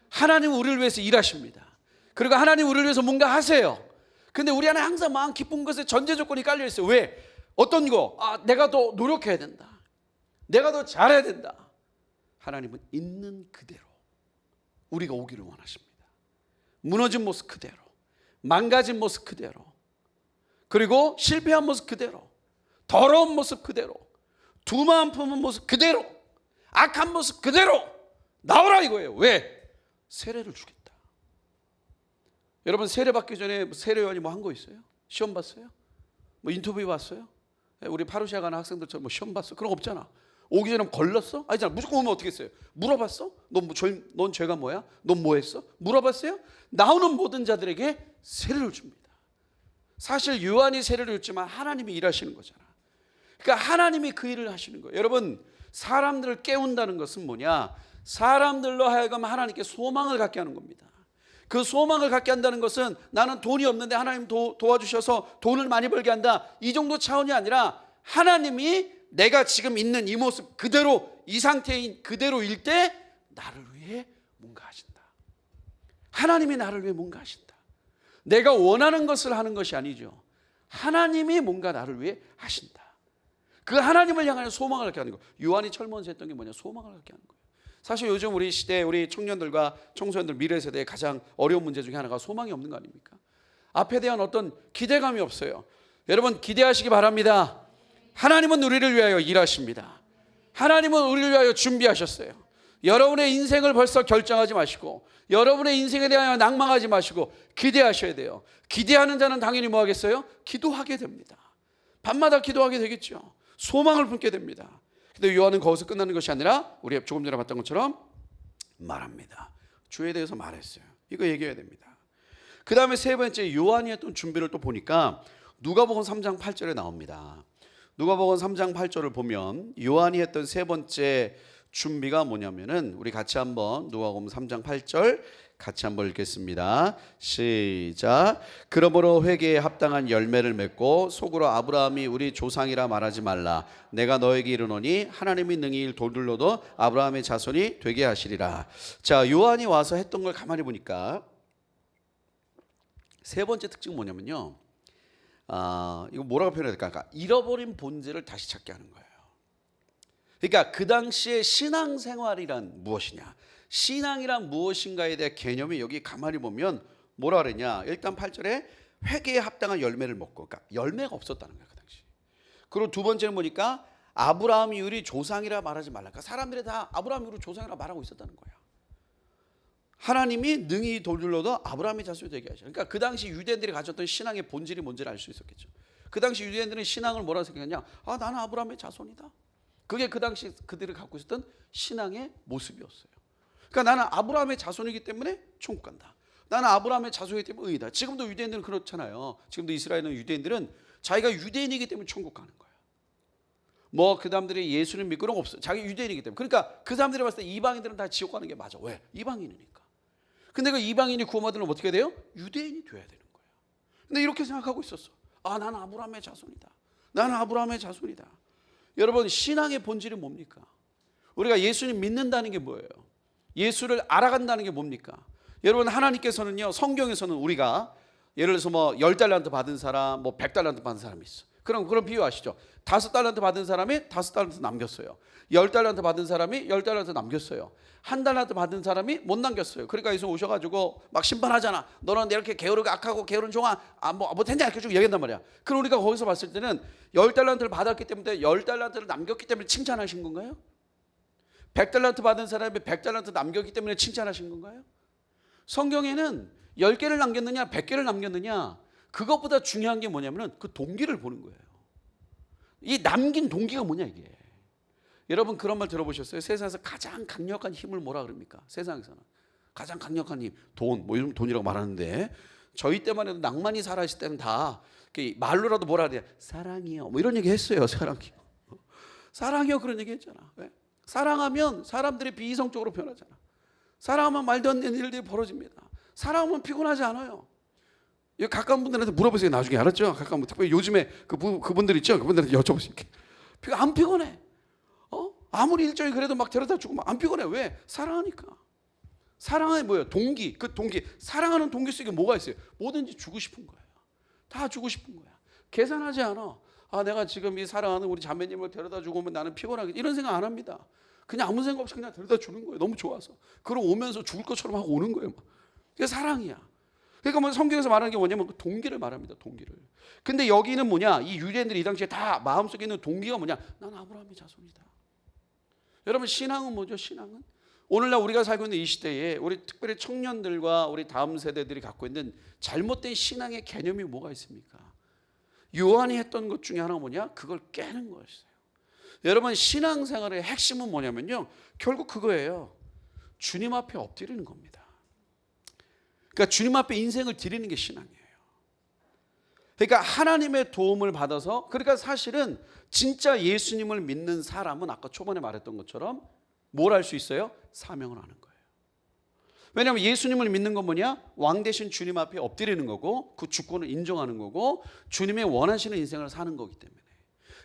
하나님은 우리를 위해서 일하십니다. 그리고 하나님 우리를 위해서 뭔가 하세요. 근데 우리 안에 항상 마음 기쁜 것에 전제 조건이 깔려 있어요. 왜? 어떤 거? 내가 더 노력해야 된다. 내가 더 잘해야 된다. 하나님은 있는 그대로 우리가 오기를 원하십니다. 무너진 모습 그대로, 망가진 모습 그대로, 그리고 실패한 모습 그대로, 더러운 모습 그대로, 두 마음 품은 모습 그대로, 악한 모습 그대로 나오라 이거예요. 왜? 세례를 주겠다. 여러분 세례 받기 전에 세례요한이 뭐 한 거 있어요? 시험 봤어요? 뭐 인터뷰 봤어요? 우리 파루시아 가는 학생들처럼 뭐 시험 봤어? 그런 거 없잖아. 오기 전에 걸렀어? 아니잖아. 무조건 오면 어떻게 했어요? 물어봤어? 넌 죄가 뭐야? 넌 뭐 했어? 물어봤어요? 나오는 모든 자들에게 세례를 줍니다. 사실 요한이 세례를 줬지만 하나님이 일하시는 거잖아. 그러니까 하나님이 그 일을 하시는 거예요. 여러분 사람들을 깨운다는 것은 뭐냐? 사람들로 하여금 하나님께 소망을 갖게 하는 겁니다. 그 소망을 갖게 한다는 것은 나는 돈이 없는데 하나님 도와주셔서 돈을 많이 벌게 한다, 이 정도 차원이 아니라 하나님이 내가 지금 있는 이 모습 그대로, 이 상태인 그대로일 때 나를 위해 뭔가 하신다. 하나님이 나를 위해 뭔가 하신다. 내가 원하는 것을 하는 것이 아니죠. 하나님이 뭔가 나를 위해 하신다. 그 하나님을 향하여 소망을 갖게 하는 거. 요한이 철문서 했던 게 뭐냐? 소망을 갖게 하는 거예요. 사실 요즘 우리 시대 우리 청년들과 청소년들, 미래 세대의 가장 어려운 문제 중에 하나가 소망이 없는 거 아닙니까? 앞에 대한 어떤 기대감이 없어요. 여러분 기대하시기 바랍니다. 하나님은 우리를 위하여 일하십니다. 하나님은 우리를 위하여 준비하셨어요. 여러분의 인생을 벌써 결정하지 마시고, 여러분의 인생에 대하여 낭망하지 마시고 기대하셔야 돼요. 기대하는 자는 당연히 뭐 하겠어요? 기도하게 됩니다. 밤마다 기도하게 되겠죠. 소망을 품게 됩니다. 근데 요한은 거기서 끝나는 것이 아니라 우리 조금 전에 봤던 것처럼 말합니다. 주에 대해서 말했어요. 이거 얘기해야 됩니다. 그 다음에 세 번째, 요한이 했던 준비를 또 보니까 누가복음 3장 8절에 나옵니다. 누가복음 3장 8절을 보면 요한이 했던 세 번째 준비가 뭐냐면은, 우리 같이 한번 누가복음 3장 8절 같이 한번 읽겠습니다. 시작. 그러므로 회개에 합당한 열매를 맺고 속으로 아브라함이 우리 조상이라 말하지 말라. 내가 너에게 이르노니 하나님이 능히 일 도둘러도 아브라함의 자손이 되게 하시리라. 자, 요한이 와서 했던 걸 가만히 보니까 세 번째 특징은 뭐냐면요, 이거 뭐라고 표현해야 될까? 그러니까 잃어버린 본질을 다시 찾게 하는 거예요. 그러니까 그 당시에 신앙생활이란 무엇이냐, 신앙이란 무엇인가에 대한 개념이 여기 가만히 보면 뭐라 그랬냐. 일단 8절에 회개에 합당한 열매를 먹고, 그러니까 열매가 없었다는 거야 그 당시. 그리고 두 번째는 보니까 아브라함이 우리 조상이라 말하지 말라. 그러니까 사람들이 다 아브라함이 우리 조상이라 말하고 있었다는 거야. 하나님이 능히 돌둘러도 아브라함의 자손이 되게 하셔. 그러니까 그 당시 유대인들이 가졌던 신앙의 본질이 뭔지를 알 수 있었겠죠. 그 당시 유대인들은 신앙을 뭐라고 생각했냐? 나는 아브라함의 자손이다. 그게 그 당시 그들이 갖고 있었던 신앙의 모습이었어요. 그러니까 나는 아브라함의 자손이기 때문에 천국 간다. 나는 아브라함의 자손이기 때문에 의다. 지금도 유대인들은 그렇잖아요. 지금도 이스라엘은 유대인들은 자기가 유대인이기 때문에 천국 가는 거예요. 뭐 그 사람들이 예수를 믿고 그런 거 없어요. 자기 유대인이기 때문에. 그러니까 그 사람들이 봤을 때 이방인들은 다 지옥 가는 게 맞아. 왜? 이방인이니까. 근데 그 이방인이 구원받으면 어떻게 돼요? 유대인이 돼야 되는 거예요. 근데 이렇게 생각하고 있었어. 나는 아브라함의 자손이다. 나는 아브라함의 자손이다. 여러분 신앙의 본질이 뭡니까? 우리가 예수님 믿는다는 게 뭐예요? 예수를 알아간다는 게 뭡니까? 여러분 하나님께서는요, 성경에서는 우리가 예를 들어서 뭐 10달란트 받은 사람, 뭐 100달란트 받은 사람이 있어. 그런 비유 아시죠? 5달란트 받은 사람이 5달란트 남겼어요. 10달란트 받은 사람이 10달란트 남겼어요. 1달란트 받은 사람이 못 남겼어요. 그러니까 예수 오셔가지고 막 심판하잖아. 너는 이렇게 게으르고 악하고 게으른 종아, 못했냐 이렇게 쭉 얘기한단 말이야. 그럼 우리가 거기서 봤을 때는 10달란트를 받았기 때문에 10달란트를 남겼기 때문에 칭찬하신 건가요? 100달란트 받은 사람이 100달란트 남겼기 때문에 칭찬하신 건가요? 성경에는 10개를 남겼느냐 100개를 남겼느냐, 그것보다 중요한 게 뭐냐면 그 동기를 보는 거예요. 이 남긴 동기가 뭐냐 이게. 여러분 그런 말 들어보셨어요? 세상에서 가장 강력한 힘을 뭐라 그럽니까? 세상에서는 가장 강력한 힘, 뭐 이런 돈이라고 말하는데, 저희 때만 해도 낭만이 살아있을 때는 다 말로라도 뭐라 해야 돼? 사랑이요 뭐 이런 얘기 했어요. 사랑이요. 사랑이요 그런 얘기 했잖아. 왜? 사랑하면 사람들이 비이성적으로 변하잖아. 사랑하면 말도 안 되는 일들이 벌어집니다. 사랑하면 피곤하지 않아요. 가까운 분들한테 물어보세요. 나중에. 알았죠? 가까운 분, 특별히 요즘에 그분들 있죠? 그분들한테 여쭤보세요. 안 피곤해. 아무리 일정이 그래도 막 데려다 주고 막 안 피곤해. 왜? 사랑하니까. 사랑의 뭐예요? 동기. 그 동기, 사랑하는 동기 속에 뭐가 있어요? 뭐든지 주고 싶은 거예요. 다 주고 싶은 거야. 계산하지 않아. 내가 지금 이 사랑하는 우리 자매님을 데려다 주고 오면 나는 피곤하겠지, 이런 생각 안 합니다. 그냥 아무 생각 없이 그냥 데려다 주는 거예요. 너무 좋아서. 그럼 오면서 죽을 것처럼 하고 오는 거예요. 그게 사랑이야. 그러니까 뭐 성경에서 말하는 게 뭐냐면 그 동기를 말합니다. 동기를. 근데 여기는 뭐냐? 이 유대인들이 이 당시에 다 마음속에 있는 동기가 뭐냐? 난 아브라함의 자손이다. 여러분 신앙은 뭐죠? 신앙은 오늘날 우리가 살고 있는 이 시대에 우리 특별히 청년들과 우리 다음 세대들이 갖고 있는 잘못된 신앙의 개념이 뭐가 있습니까? 요한이 했던 것 중에 하나가 뭐냐? 그걸 깨는 것이에요. 여러분, 신앙생활의 핵심은 뭐냐면요, 결국 그거예요. 주님 앞에 엎드리는 겁니다. 그러니까 주님 앞에 인생을 드리는 게 신앙이에요. 그러니까 하나님의 도움을 받아서, 그러니까 사실은 진짜 예수님을 믿는 사람은 아까 초반에 말했던 것처럼 뭘 할 수 있어요? 사명을 하는 거예요. 왜냐하면 예수님을 믿는 건 뭐냐? 왕 대신 주님 앞에 엎드리는 거고, 그 주권을 인정하는 거고, 주님이 원하시는 인생을 사는 거기 때문에.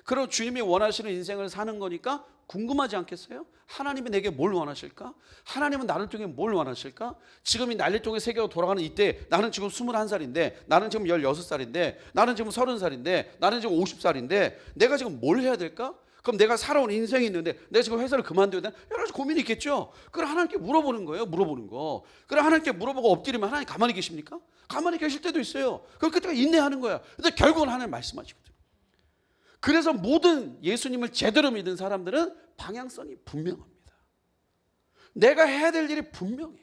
그럼 주님이 원하시는 인생을 사는 거니까 궁금하지 않겠어요? 하나님이 내게 뭘 원하실까? 하나님은 나를 통해 뭘 원하실까? 지금 이 난리통에 세계가 돌아가는 이때 나는 지금 21살인데, 나는 지금 16살인데, 나는 지금 30살인데, 나는 지금 50살인데 내가 지금 뭘 해야 될까? 그럼 내가 살아온 인생이 있는데 내가 지금 회사를 그만둬야 되나? 여러 가지 고민이 있겠죠. 그럼 하나님께 물어보는 거예요. 물어보는 거. 그럼 하나님께 물어보고 엎드리면 하나님 가만히 계십니까? 가만히 계실 때도 있어요. 그럼 그때가 인내하는 거야. 근데 결국은 하나님 말씀하시거든요. 그래서 모든 예수님을 제대로 믿은 사람들은 방향성이 분명합니다. 내가 해야 될 일이 분명해.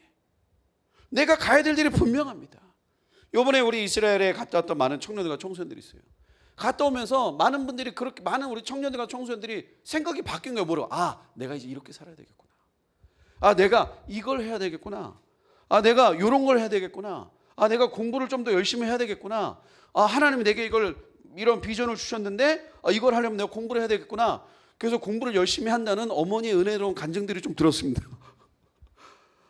내가 가야 될 일이 분명합니다. 이번에 우리 이스라엘에 갔다 왔던 많은 청년들과 청소년들이 있어요. 갔다 오면서 많은 분들이, 그렇게 많은 우리 청년들과 청소년들이 생각이 바뀐 거예요. 뭐로? 아, 내가 이제 이렇게 살아야 되겠구나. 아, 내가 이걸 해야 되겠구나. 아, 내가 이런 걸 해야 되겠구나. 아, 내가 공부를 좀 더 열심히 해야 되겠구나. 아, 하나님이 내게 이런 비전을 주셨는데, 아, 이걸 하려면 내가 공부를 해야 되겠구나. 그래서 공부를 열심히 한다는 어머니의 은혜로운 간증들이 좀 들었습니다.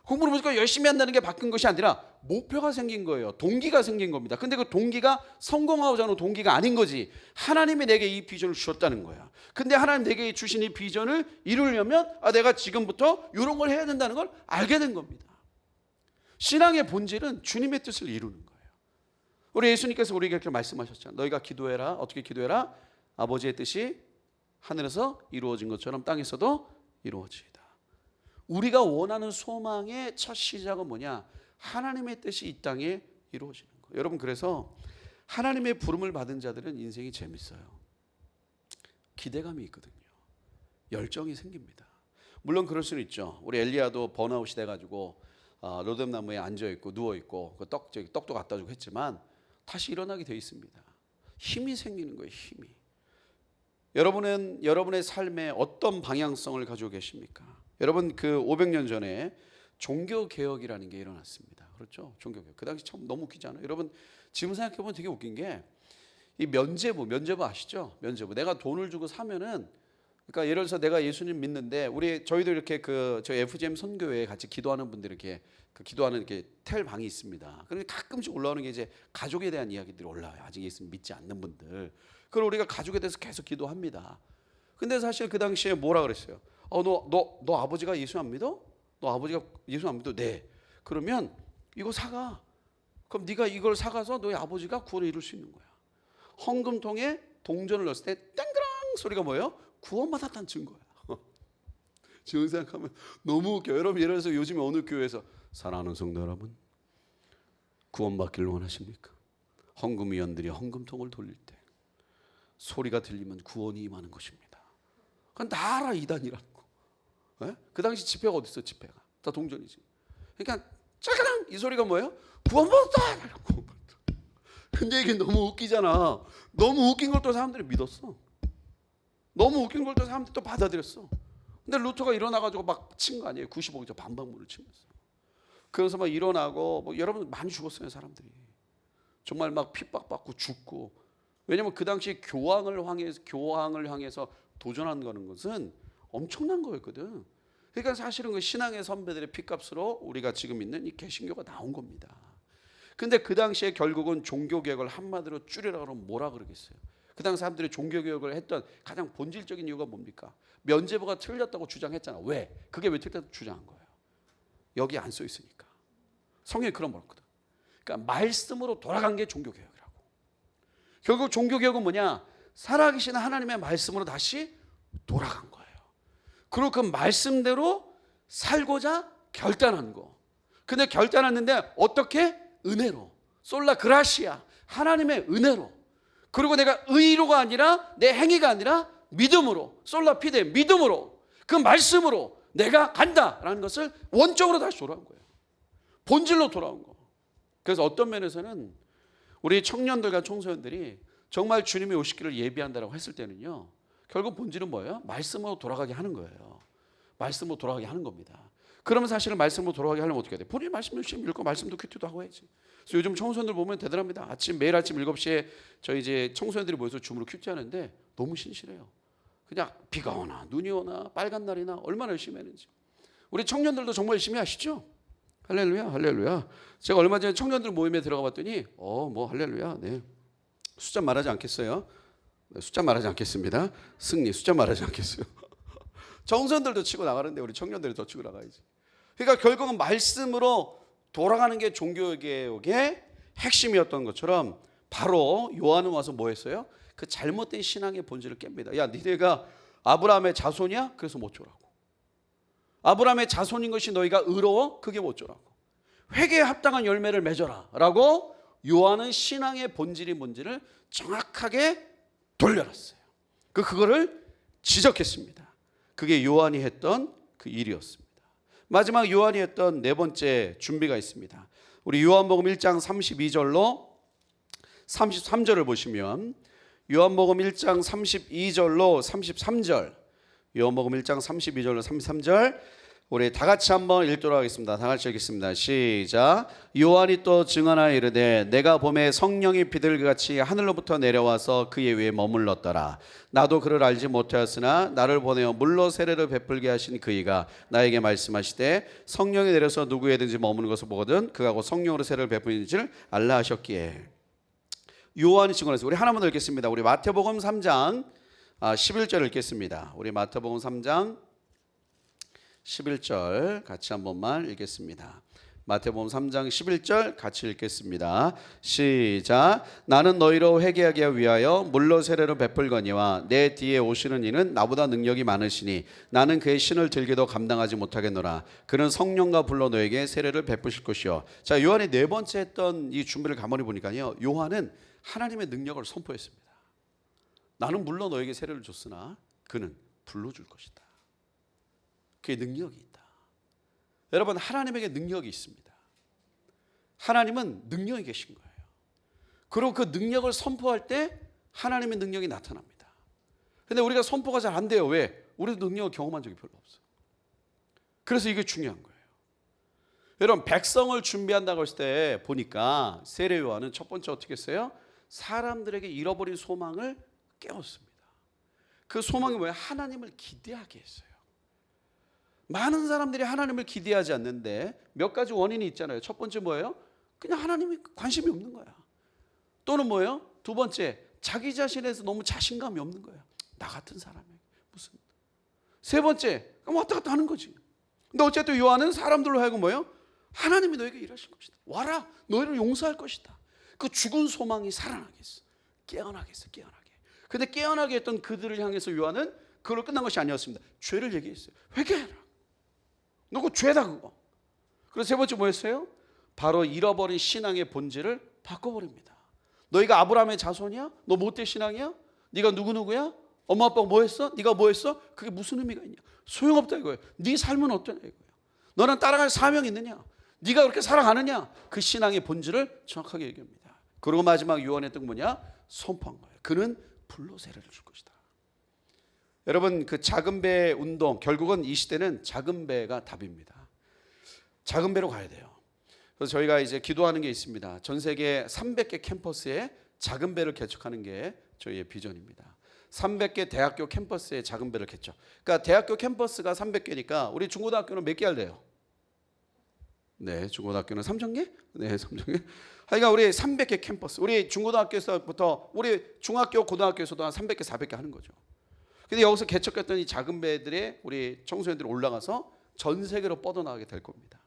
공부를 무조건 열심히 한다는 게 바뀐 것이 아니라 목표가 생긴 거예요. 동기가 생긴 겁니다. 근데 그 동기가 성공하고자 하는 동기가 아닌 거지. 하나님이 내게 이 비전을 주셨다는 거야. 근데 하나님 내게 주신 이 비전을 이루려면, 아, 내가 지금부터 이런 걸 해야 된다는 걸 알게 된 겁니다. 신앙의 본질은 주님의 뜻을 이루는 거예요. 우리 예수님께서 우리에게 이렇게 말씀하셨잖아요. 너희가 기도해라. 어떻게 기도해라? 아버지의 뜻이 하늘에서 이루어진 것처럼 땅에서도 이루어지이다. 우리가 원하는 소망의 첫 시작은 뭐냐? 하나님의 뜻이 이 땅에 이루어지는 거예요. 여러분, 그래서 하나님의 부름을 받은 자들은 인생이 재밌어요. 기대감이 있거든요. 열정이 생깁니다. 물론 그럴 수는 있죠. 우리 엘리야도 번아웃이 돼가지고 로뎀나무에 앉아있고 누워있고 떡도 갖다 주고 했지만 다시 일어나게 돼 있습니다. 힘이 생기는 거예요. 힘이. 여러분은 여러분의 삶에 어떤 방향성을 가지고 계십니까? 여러분, 그 500년 전에 종교개혁이라는 게 일어났습니다. 그렇죠? 종교개혁. 그 당시 참 너무 웃기지 않아요? 여러분, 지금 생각해보면 되게 웃긴 게, 이 면죄부 아시죠? 면죄부. 내가 돈을 주고 사면은, 그러니까 예를 들어서 내가 예수님 믿는데, 저희도 이렇게 저희 FGM 선교회에 같이 기도하는 분들이 이렇게 기도하는 이렇게 텔 방이 있습니다. 그런데 가끔씩 올라오는 게 이제 가족에 대한 이야기들이 올라와요. 아직 예수님 믿지 않는 분들. 그걸 우리가 가족에 대해서 계속 기도합니다. 근데 사실 그 당시에 뭐라 그랬어요? 너 아버지가 예수 안 믿어? 너 아버지가 예수 안 믿어? 네. 그러면 이거 사가. 그럼 네가 이걸 사가서 너희 아버지가 구원을 이룰 수 있는 거야. 헌금통에 동전을 넣었을 때 땡그랑 소리가 뭐예요? 구원받았다는 증거야. 지금 생각하면 너무 웃겨요. 여러분, 예를 들어서 요즘에 어느 교회에서 사랑하는 성도 여러분, 구원받기를 원하십니까? 헌금위원들이 헌금통을 돌릴 때 소리가 들리면 구원이 임하는 것입니다. 그건 나라 이단이라는 거. 네? 그 당시 지폐가 어디 있어? 지폐가 다 동전이지. 그러니까 짜가랑 이 소리가 뭐예요? 구원받았다. 근데 이게 너무 웃기잖아. 너무 웃긴 걸 또 사람들이 믿었어. 너무 웃긴 걸 또 사람들이 또 받아들였어. 근데 루터가 일어나가지고 막 친 거 아니에요? 90억이죠. 반박문을 치면서. 그래서 막 일어나고, 여러분 많이 죽었어요, 사람들이. 정말 막 핍박받고 죽고. 왜냐면 그 당시 교황을 향해서 도전하는 것은 엄청난 거였거든. 그러니까 사실은 그 신앙의 선배들의 피값으로 우리가 지금 있는 이 개신교가 나온 겁니다. 근데 그 당시에 결국은 종교개혁을 한마디로 줄이라고 하면 뭐라 그러겠어요? 그 당시 사람들이 종교개혁을 했던 가장 본질적인 이유가 뭡니까? 면죄부가 틀렸다고 주장했잖아. 왜? 그게 왜 틀렸다고 주장한 거예요? 여기 안 써 있으니까. 성경에 그런 말 없거든. 그러니까 말씀으로 돌아간 게 종교개혁이라고. 결국 종교개혁은 뭐냐? 살아계신 하나님의 말씀으로 다시 돌아간 거예요. 그리고 그 말씀대로 살고자 결단한 거. 근데 결단했는데 어떻게? 은혜로. 솔라 그라시아. 하나님의 은혜로. 그리고 내가 의로가 아니라 내 행위가 아니라 믿음으로. 솔라 피데 믿음으로. 그 말씀으로 내가 간다라는 것을 원적으로 다시 돌아온 거예요. 본질로 돌아온 거. 그래서 어떤 면에서는 우리 청년들과 청소년들이 정말 주님이 오시기를 예비한다라고 했을 때는요, 결국 본질은 뭐예요? 말씀으로 돌아가게 하는 거예요. 말씀으로 돌아가게 하는 겁니다. 그러면 사실은 말씀으로 돌아가게 하려면 어떻게 해야 돼? 본인이 말씀 열심히 읽고 말씀도 큐티도 하고 해야지. 그래서 요즘 청소년들 보면 대단합니다. 매일 아침 7시에 저희 이제 청소년들이 모여서 줌으로 큐티 하는데 너무 신실해요. 그냥 비가 오나 눈이 오나 빨간 날이나 얼마나 열심히 했는지. 우리 청년들도 정말 열심히 하시죠? 할렐루야, 할렐루야. 제가 얼마 전에 청년들 모임에 들어가 봤더니 할렐루야. 네. 숫자 말하지 않겠어요? 네, 숫자 말하지 않겠습니다. 승리 숫자 말하지 않겠어요. 청소년들도 치고 나가는데 우리 청년들이 더 치고 나가야지. 그러니까 결국은 말씀으로 돌아가는 게 종교개혁의 핵심이었던 것처럼 바로 요한은 와서 뭐 했어요? 그 잘못된 신앙의 본질을 깹니다. 야, 니네가 아브라함의 자손이야? 그래서 못 줘라고. 아브라함의 자손인 것이 너희가 의로워? 그게 못 줘라고. 회개에 합당한 열매를 맺어라 라고 요한은 신앙의 본질이 뭔지를 정확하게 돌려놨어요. 그거를 지적했습니다. 그게 요한이 했던 그 일이었습니다. 마지막 요한이 했던 네 번째 준비가 있습니다. 우리 요한복음 1장 32절로 33절을 보시면 요한복음 1장 32절로 33절, 요한복음 1장 32절로 33절 우리 다 같이 한번 읽도록 하겠습니다. 다 같이 읽겠습니다. 시작. 요한이 또 증언하여 이르되 내가 봄에 성령이 비둘기같이 하늘로부터 내려와서 그의 위에 머물렀더라. 나도 그를 알지 못하였으나 나를 보내어 물로 세례를 베풀게 하신 그이가 나에게 말씀하시되 성령이 내려서 누구에든지 머무는 것을 보거든 그가 곧 성령으로 세례를 베푸는 줄 알라 하셨기에. 요한이 증언했어요. 우리 하나만 더 읽겠습니다. 우리 마태복음 3장 11절 읽겠습니다. 우리 마태복음 3장 11절 같이 한 번만 읽겠습니다. 마태복음 3장 11절 같이 읽겠습니다. 시작. 나는 너희로 회개하게 위하여 물로 세례를 베풀거니와 내 뒤에 오시는 이는 나보다 능력이 많으시니 나는 그의 신을 들기도 감당하지 못하겠노라. 그는 성령과 불로 너에게 세례를 베푸실 것이요. 자, 요한이 네 번째 했던 이 준비를 가만히 보니까요, 요한은 하나님의 능력을 선포했습니다. 나는 물로 너에게 세례를 줬으나 그는 불로 줄 것이다. 그의 능력이 있다. 여러분, 하나님에게 능력이 있습니다. 하나님은 능력이 계신 거예요. 그리고 그 능력을 선포할 때 하나님의 능력이 나타납니다. 그런데 우리가 선포가 잘 안 돼요. 왜? 우리도 능력을 경험한 적이 별로 없어요. 그래서 이게 중요한 거예요. 여러분, 백성을 준비한다고 했을 때 보니까 세례 요한은 첫 번째 어떻게 했어요? 사람들에게 잃어버린 소망을 깨웠습니다. 그 소망이 뭐예요? 하나님을 기대하게 했어요. 많은 사람들이 하나님을 기대하지 않는데 몇 가지 원인이 있잖아요. 첫 번째 뭐예요? 그냥 하나님이 관심이 없는 거야. 또는 뭐예요? 두 번째, 자기 자신에 대해서 너무 자신감이 없는 거야. 나 같은 사람이 무슨. 세 번째, 왔다 갔다 하는 거지. 근데 어쨌든 요한은 사람들로 하여금 뭐예요? 하나님이 너에게 일하실 것이다. 와라, 너희를 용서할 것이다. 그 죽은 소망이 살아나게 했어. 깨어나게 했어, 깨어나게. 근데 깨어나게 했던 그들을 향해서 요한은 그걸로 끝난 것이 아니었습니다. 죄를 얘기했어요. 회개해라. 너 그거 죄다 그거. 그래서 세 번째 뭐였어요? 바로 잃어버린 신앙의 본질을 바꿔버립니다. 너희가 아브라함의 자손이야? 너 못된 신앙이야? 네가 누구누구야? 엄마 아빠가 뭐 했어? 네가 뭐 했어? 그게 무슨 의미가 있냐? 소용없다 이거예요. 네 삶은 어떠냐 이거예요. 너는 따라갈 사명이 있느냐? 네가 그렇게 살아가느냐? 그 신앙의 본질을 정확하게 얘기합니다. 그리고 마지막 요한했던 뭐냐? 선포한 거예요. 그는 불로 세례를 줄 것이다. 여러분, 그 작은 배 운동, 결국은 이 시대는 작은 배가 답입니다. 작은 배로 가야 돼요. 그래서 저희가 이제 기도하는 게 있습니다. 전 세계 300개 캠퍼스에 작은 배를 개척하는 게 저희의 비전입니다. 300개 대학교 캠퍼스에 작은 배를 개척. 그러니까 대학교 캠퍼스가 300개니까 우리 중고등학교는 몇 개 할래요? 네, 중고등학교는 3,000개? 네, 3,000개. 그러니까 우리 300개 캠퍼스, 우리 중고등학교에서부터 우리 중학교, 고등학교에서도 한 300개, 400개 하는 거죠. 근데 여기서 개척했던 이 작은 배들의 우리 청소년들이 올라가서 전 세계로 뻗어나가게 될 겁니다.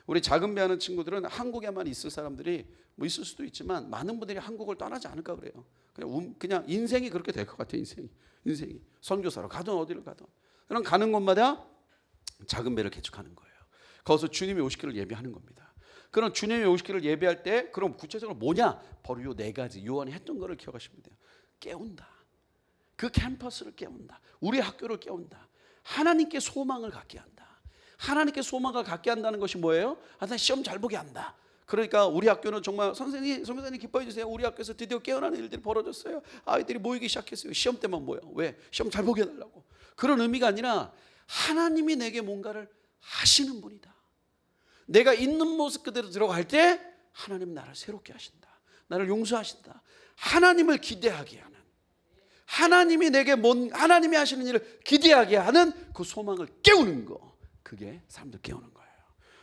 우리 작은 배 하는 친구들은 한국에만 있을 사람들이 뭐 있을 수도 있지만 많은 분들이 한국을 떠나지 않을까 그래요. 그냥 인생이 그렇게 될 것 같아요. 인생이 선교사로 가든 어디를 가든. 그럼 가는 곳마다 작은 배를 개척하는 거예요. 거기서 주님이 오시기를 예배하는 겁니다. 그럼 주님이 오시기를 예배할 때 그럼 구체적으로 뭐냐? 바로 요 네 가지 요한이 했던 거를 기억하시면 돼요. 깨운다. 그 캠퍼스를 깨운다. 우리 학교를 깨운다. 하나님께 소망을 갖게 한다. 하나님께 소망을 갖게 한다는 것이 뭐예요? 나 시험 잘 보게 한다. 그러니까 우리 학교는 정말 선생님 기뻐해 주세요. 우리 학교에서 드디어 깨어나는 일들이 벌어졌어요. 아이들이 모이기 시작했어요. 시험 때만 모여. 왜? 시험 잘 보게 해달라고. 그런 의미가 아니라 하나님이 내게 뭔가를 하시는 분이다. 내가 있는 모습 그대로 들어갈 때 하나님 나를 새롭게 하신다. 나를 용서하신다. 하나님을 기대하게 하는, 하나님이 내게 하나님이 하시는 일을 기대하게 하는 그 소망을 깨우는 거, 그게 사람들 깨우는 거예요.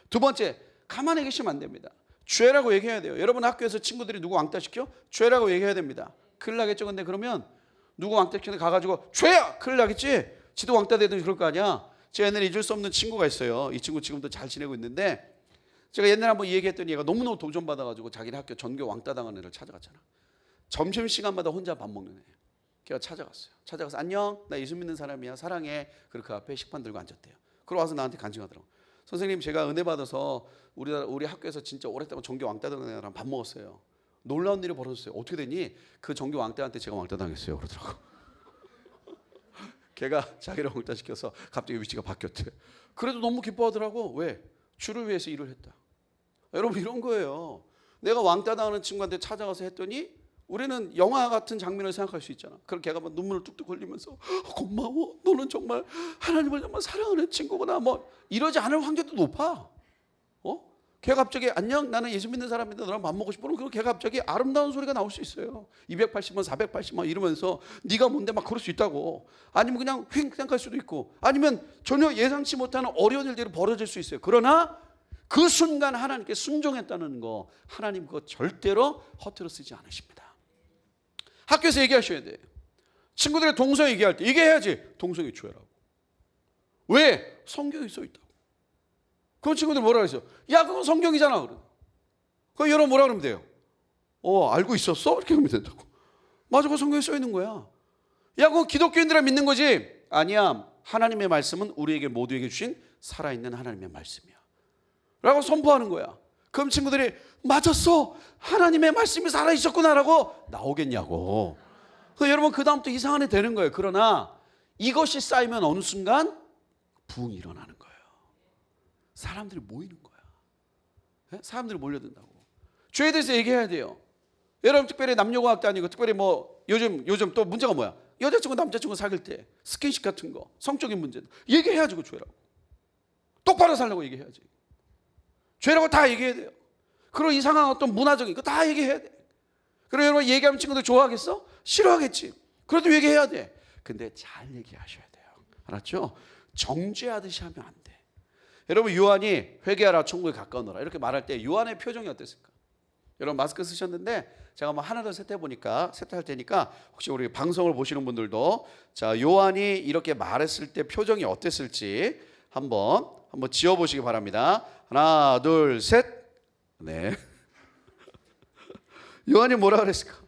두 번째, 가만히 계시면 안 됩니다. 죄라고 얘기해야 돼요. 여러분 학교에서 친구들이 누구 왕따 시켜? 죄라고 얘기해야 됩니다. 큰일 나겠죠. 근데 그러면 누구 왕따 시키는데 가가지고 죄야! 큰일 나겠지. 지도 왕따 되든지 그럴 거 아니야. 제가 옛날에 잊을 수 없는 친구가 있어요. 이 친구 지금도 잘 지내고 있는데, 제가 옛날에 한번 얘기했더니 얘가 너무너무 도전받아가지고 자기네 학교 전교 왕따 당한 애를 찾아갔잖아. 점심시간마다 혼자 밥 먹는 애. 걔가 찾아갔어요. 찾아가서 안녕, 나 예수 믿는 사람이야, 사랑해. 그리고 그 앞에 식판 들고 앉았대요. 그러고 와서 나한테 간증하더라고. 선생님, 제가 은혜 받아서 우리 학교에서 진짜 오랫동안 전교 왕따 당한 애랑 밥 먹었어요. 놀라운 일이 벌어졌어요. 어떻게 되니? 그 전교 왕따한테 제가 왕따 당했어요. 그러더라고. 걔가 자기를 왕따 시켜서 갑자기 위치가 바뀌었대. 그래도 너무 기뻐하더라고. 왜? 주를 위해서 일을 했다. 여러분, 이런 거예요. 내가 왕따 당하는 친구한테 찾아가서 했더니 우리는 영화 같은 장면을 생각할 수 있잖아. 그럼 걔가 막 눈물을 뚝뚝 흘리면서 고마워, 너는 정말 하나님을 정말 사랑하는 친구구나, 뭐 이러지 않을 확률도 높아. 걔가 갑자기 안녕, 나는 예수 믿는 사람인데 너랑 밥 먹고 싶어. 그럼 걔가 갑자기 아름다운 소리가 나올 수 있어요. 280만 480만 이러면서 네가 뭔데 막 그럴 수 있다고. 아니면 그냥 휙 생각할 수도 있고, 아니면 전혀 예상치 못하는 어려운 일들이 벌어질 수 있어요. 그러나 그 순간 하나님께 순종했다는 거, 하나님 그거 절대로 허투루 쓰지 않으십니다. 학교에서 얘기하셔야 돼요. 친구들의 동성 얘기할 때 얘기해야지. 동성애 죄라고. 왜? 성경에 써 있다고. 그런 친구들 뭐라 그랬어요? 야, 그건 성경이잖아. 그럼 여러분 뭐라 그러면 돼요? 알고 있었어? 이렇게 하면 된다고. 맞아, 그거 성경에 써 있는 거야. 야, 그건 기독교인들이 믿는 거지. 아니야, 하나님의 말씀은 우리에게 모두에게 주신 살아있는 하나님의 말씀이야 라고 선포하는 거야. 그럼 친구들이 맞았어, 하나님의 말씀이 살아있었구나라고 나오겠냐고. 그래서 여러분 그 다음부터 이상한 애 되는 거예요. 그러나 이것이 쌓이면 어느 순간 부흥이 일어나는 거예요. 사람들이 모이는 거야. 사람들이 몰려든다고. 죄에 대해서 얘기해야 돼요. 여러분 특별히 남녀공학도 아니고 특별히 뭐 요즘 또 문제가 뭐야? 여자친구 남자친구 사귈 때 스킨십 같은 거, 성적인 문제도 얘기해야지. 그 죄라고. 똑바로 살라고 얘기해야지. 죄라고 다 얘기해야 돼요. 그리고 이상한 어떤 문화적인 거 다 얘기해야 돼. 그리고 여러분 얘기하면 친구들 좋아하겠어? 싫어하겠지. 그래도 얘기해야 돼. 근데 잘 얘기하셔야 돼요. 알았죠? 정죄하듯이 하면 안 돼. 여러분 요한이 회개하라 천국에 가까우너라 이렇게 말할 때 요한의 표정이 어땠을까? 여러분 마스크 쓰셨는데 제가 한번 하나 더 세트할 테니까 혹시 우리 방송을 보시는 분들도 자 요한이 이렇게 말했을 때 표정이 어땠을지 한번 지어보시기 바랍니다. 하나 둘 셋. 네. 요한이 뭐라 그랬을까?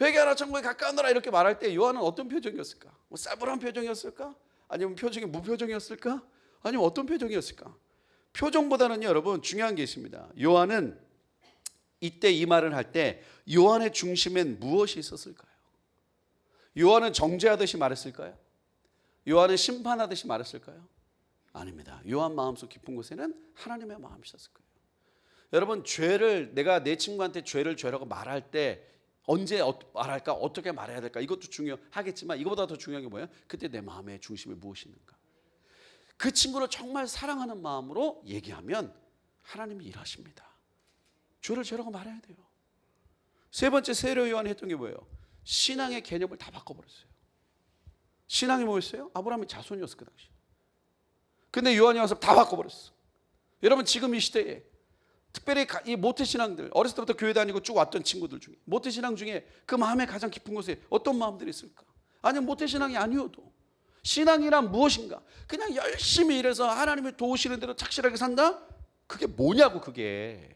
회개하라 천국에 가까우너라 이렇게 말할 때 요한은 어떤 표정이었을까? 뭐 싸늘한 표정이었을까? 아니면 표정이 무표정이었을까? 아니면 어떤 표정이었을까? 표정보다는요 여러분 중요한 게 있습니다. 요한은 이때 이 말을 할 때 요한의 중심엔 무엇이 있었을까요? 요한은 정죄하듯이 말했을까요? 요한은 심판하듯이 말했을까요? 아닙니다. 요한 마음속 깊은 곳에는 하나님의 마음이 있었을 거예요. 여러분 죄를 내가 내 친구한테 죄라고 말할 때 언제 말할까? 어떻게 말해야 될까? 이것도 중요하겠지만 이거보다 더 중요한 게 뭐예요? 그때 내 마음의 중심에 무엇이 있는가? 그 친구를 정말 사랑하는 마음으로 얘기하면 하나님이 일하십니다. 죄라고 말해야 돼요. 세 번째 세례 요한이 했던 게 뭐예요? 신앙의 개념을 다 바꿔버렸어요. 신앙이 뭐였어요? 아브라함의 자손이었을 그 당시. 근데 요한이 와서 다 바꿔버렸어. 여러분 지금 이 시대에 특별히 이 모태신앙들 어렸을 때부터 교회 다니고 쭉 왔던 친구들 중에 모태신앙 중에 그 마음의 가장 깊은 곳에 어떤 마음들이 있을까? 아니면 모태신앙이 아니어도 신앙이란 무엇인가? 그냥 열심히 일해서 하나님이 도우시는 대로 착실하게 산다? 그게 뭐냐고. 그게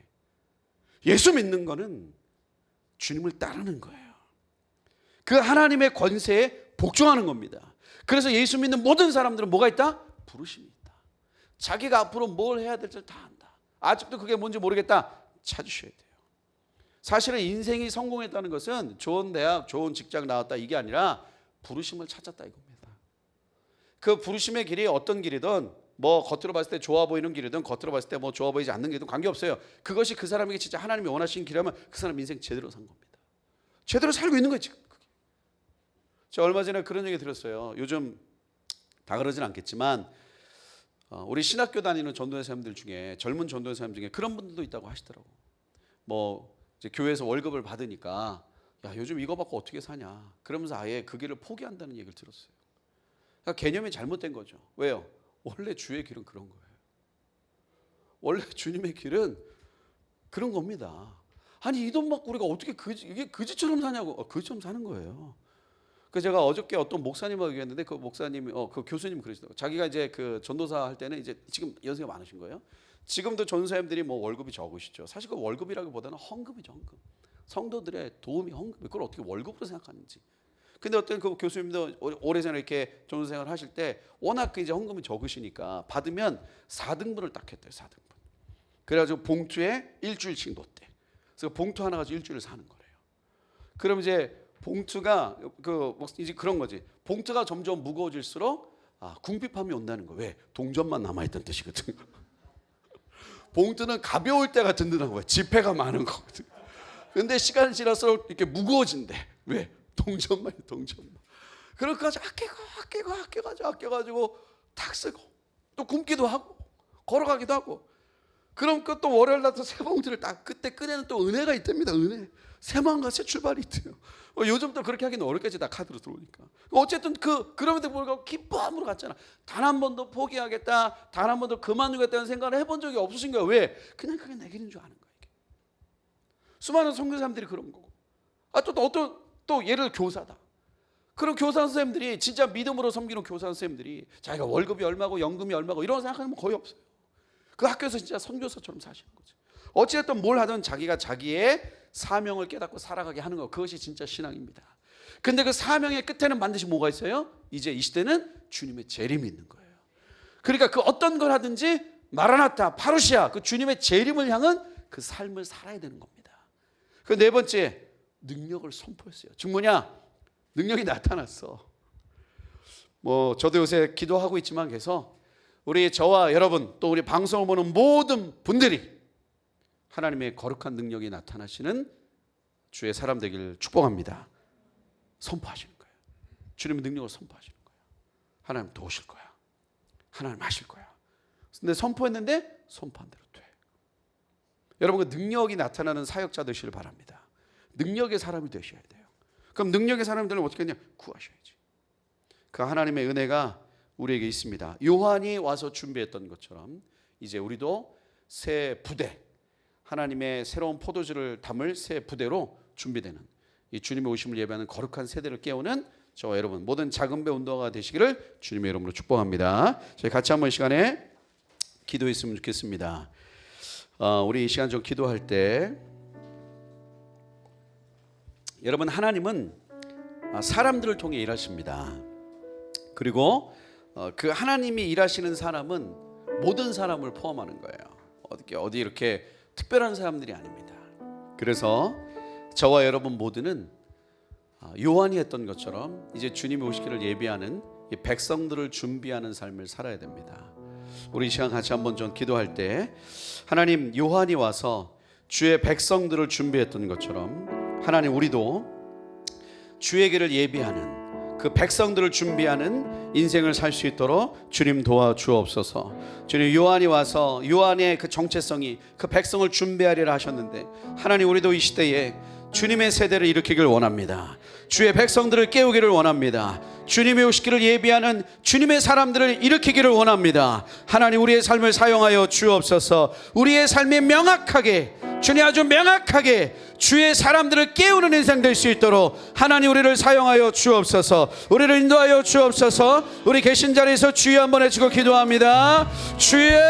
예수 믿는 거는 주님을 따르는 거예요. 그 하나님의 권세에 복종하는 겁니다. 그래서 예수 믿는 모든 사람들은 뭐가 있다? 부르심이 있다. 자기가 앞으로 뭘 해야 될지 다 안다. 아직도 그게 뭔지 모르겠다. 찾으셔야 돼요. 사실은 인생이 성공했다는 것은 좋은 대학, 좋은 직장 나왔다 이게 아니라 부르심을 찾았다 이겁니다. 그 부르심의 길이 어떤 길이든 뭐 겉으로 봤을 때 좋아 보이는 길이든 겉으로 봤을 때 뭐 좋아 보이지 않는 길이든 관계없어요. 그것이 그 사람에게 진짜 하나님이 원하시는 길이라면 그 사람 인생 제대로 산 겁니다. 제대로 살고 있는 거예요 지금. 제가 얼마 전에 그런 얘기 들었어요. 요즘 다 그러진 않겠지만 우리 신학교 다니는 전도회 사람들 중에, 젊은 전도회 사람 중에 그런 분들도 있다고 하시더라고. 뭐 이제 교회에서 월급을 받으니까 야 요즘 이거 받고 어떻게 사냐 그러면서 아예 그 길을 포기한다는 얘기를 들었어요. 그러니까 개념이 잘못된 거죠. 왜요? 원래 주의 길은 그런 거예요. 원래 주님의 길은 그런 겁니다. 아니 이 돈 받고 우리가 어떻게 이게 그지처럼 사냐고. 그지처럼 사는 거예요. 그 제가 어저께 어떤 목사님하고 얘기했는데 그 목사님이 그 교수님 그러시더라고요. 자기가 이제 그 전도사 할 때는 이제 지금 연세가 많으신 거예요. 지금도 전도사님들이 뭐 월급이 적으시죠. 사실 그 월급이라기보다는 헌금이죠. 헌금. 성도들의 도움이 헌금. 그걸 어떻게 월급으로 생각하는지. 근데 어떤 그 교수님도 오래전에 이렇게 전도 생활을 하실 때 워낙 그 이제 헌금이 적으시니까 받으면 4등분을 딱 했대요. 4등분. 그래가지고 봉투에 일주일씩 넣었대. 그래서 봉투 하나 가지고 일주일을 사는 거래요. 그럼 이제 봉투가 이제 그런 거지. 봉투가 점점 무거워질수록 궁핍함이 온다는 거. 왜? 동전만 남아있던 뜻이거든. 봉투는 가벼울 때가 든든한 거야. 지폐가 많은 거거든. 근데 시간이 지날수록 이렇게 무거워진대. 왜? 동전만. 그렇게까지 아껴가지고 탁 쓰고 또 굶기도 하고 걸어가기도 하고. 그럼 그 또 월요일 날 또 새 봉투를 딱 그때 꺼내는 또 은혜가 있답니다. 은혜. 새마음과 새 출발이 있대요. 요즘 또 그렇게 하기는 어렵겠지. 다 카드로 들어오니까. 어쨌든 그럼에도 불구하고 기뻐함으로 갔잖아. 단 한 번도 포기하겠다, 단 한 번도 그만두겠다는 생각을 해본 적이 없으신 거야. 왜? 그냥 그게 내 길인 줄 아는 거야. 이게. 수많은 선교사님들이 그런 거고. 또 예를 들어 교사다. 그럼 교사 선생님들이 진짜 믿음으로 섬기는 교사 선생님들이 자기가 월급이 얼마고 연금이 얼마고 이런 생각하는 건 거의 없어요. 그 학교에서 진짜 선교사처럼 사시는 거죠. 어찌됐든 뭘 하든 자기가 자기의 사명을 깨닫고 살아가게 하는 거, 그것이 진짜 신앙입니다. 근데 그 사명의 끝에는 반드시 뭐가 있어요? 이제 이 시대는 주님의 재림이 있는 거예요. 그러니까 그 어떤 걸 하든지 마라나타, 파루시아, 그 주님의 재림을 향한 그 삶을 살아야 되는 겁니다. 그 네 번째, 능력을 선포했어요. 즉 뭐냐? 능력이 나타났어. 뭐 저도 요새 기도하고 있지만 계속 우리 저와 여러분 또 우리 방송을 보는 모든 분들이 하나님의 거룩한 능력이 나타나시는 주의 사람 되기를 축복합니다. 선포하시는 거예요. 주님의 능력을 선포하시는 거예요. 하나님 도우실 거야. 하나님 하실 거야. 근데 선포했는데 선포한 대로 돼. 여러분 그 능력이 나타나는 사역자 되시길 바랍니다. 능력의 사람이 되셔야 돼요. 그럼 능력의 사람들은 어떻게 하냐? 구하셔야지. 그 하나님의 은혜가 우리에게 있습니다. 요한이 와서 준비했던 것처럼 이제 우리도 새 부대, 하나님의 새로운 포도주를 담을 새 부대로 준비되는 이 주님의 오심을 예배하는 거룩한 세대를 깨우는 저와 여러분 모든 작은 배 운동가 되시기를 주님의 이름으로 축복합니다. 저희 같이 한번 이 시간에 기도했으면 좋겠습니다. 우리 이 시간 좀 기도할 때 여러분 하나님은 사람들을 통해 일하십니다. 그리고 그 하나님이 일하시는 사람은 모든 사람을 포함하는 거예요. 어디 이렇게 특별한 사람들이 아닙니다. 그래서 저와 여러분 모두는 요한이 했던 것처럼 이제 주님이 오시기를 예비하는 이 백성들을 준비하는 삶을 살아야 됩니다. 우리 이 시간 같이 한번 좀 기도할 때 하나님 요한이 와서 주의 백성들을 준비했던 것처럼 하나님 우리도 주의 길을 예비하는 그 백성들을 준비하는 인생을 살 수 있도록 주님 도와주옵소서. 주님 요한이 와서 요한의 그 정체성이 그 백성을 준비하리라 하셨는데 하나님 우리도 이 시대에 주님의 세대를 일으키길 원합니다. 주의 백성들을 깨우기를 원합니다. 주님의 오시기를 예비하는 주님의 사람들을 일으키기를 원합니다. 하나님 우리의 삶을 사용하여 주옵소서. 우리의 삶이 명확하게 주님 아주 명확하게 주의 사람들을 깨우는 인생 될 수 있도록 하나님 우리를 사용하여 주옵소서. 우리를 인도하여 주옵소서. 우리 계신 자리에서 주여 한번 해주고 기도합니다. 주여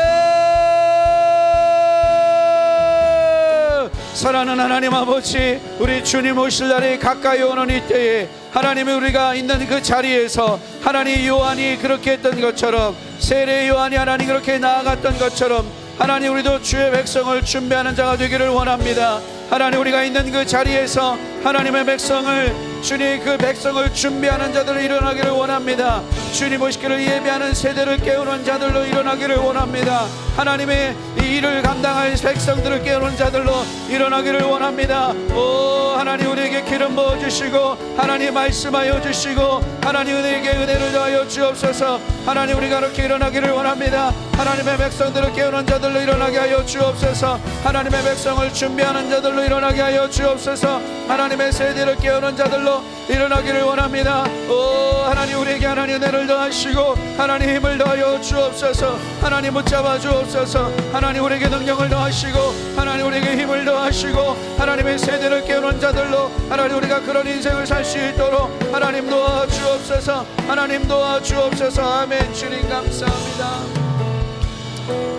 사랑하는 하나님 아버지, 우리 주님 오실 날이 가까이 오는 이때에 하나님이 우리가 있는 그 자리에서 하나님 요한이 그렇게 했던 것처럼 세례 요한이 하나님 그렇게 나아갔던 것처럼 하나님 우리도 주의 백성을 준비하는 자가 되기를 원합니다. 하나님 우리가 있는 그 자리에서 하나님의 백성을 주님 그 백성을 준비하는 자들로 일어나기를 원합니다. 주님 오시기를 예비하는 세대를 깨우는 자들로 일어나기를 원합니다. 하나님의 이 일을 감당할 백성들을 깨우는 자들로 일어나기를 원합니다. 오 하나님 우리에게 기름 부어주시고 하나님 말씀하여 주시고 하나님 우리에게 은혜를 더하여 주옵소서. 하나님 우리가 그렇게 일어나기를 원합니다. 하나님의 백성들을 깨우는 자들로 일어나게 하여 주옵소서. 하나님의 백성을 준비하는 자들로 일어나게 하여 주옵소서. 하나님의 세대를 깨우는 자들로 일어나기를 원합니다. 오 하나님 우리에게 하나님 은혜를 더하시고 하나님 힘을 더하여 주옵소서. 하나님 붙잡아 주옵소서. 하나님 우리에게 능력을 더하시고 하나님 우리에게 힘을 더하시고 하나님의 세대를 깨우는 자들로 하나님 우리가 그런 인생을 살 수 있도록 하나님 도와주옵소서. 하나님 도와주옵소서. 아멘. 주님 감사합니다.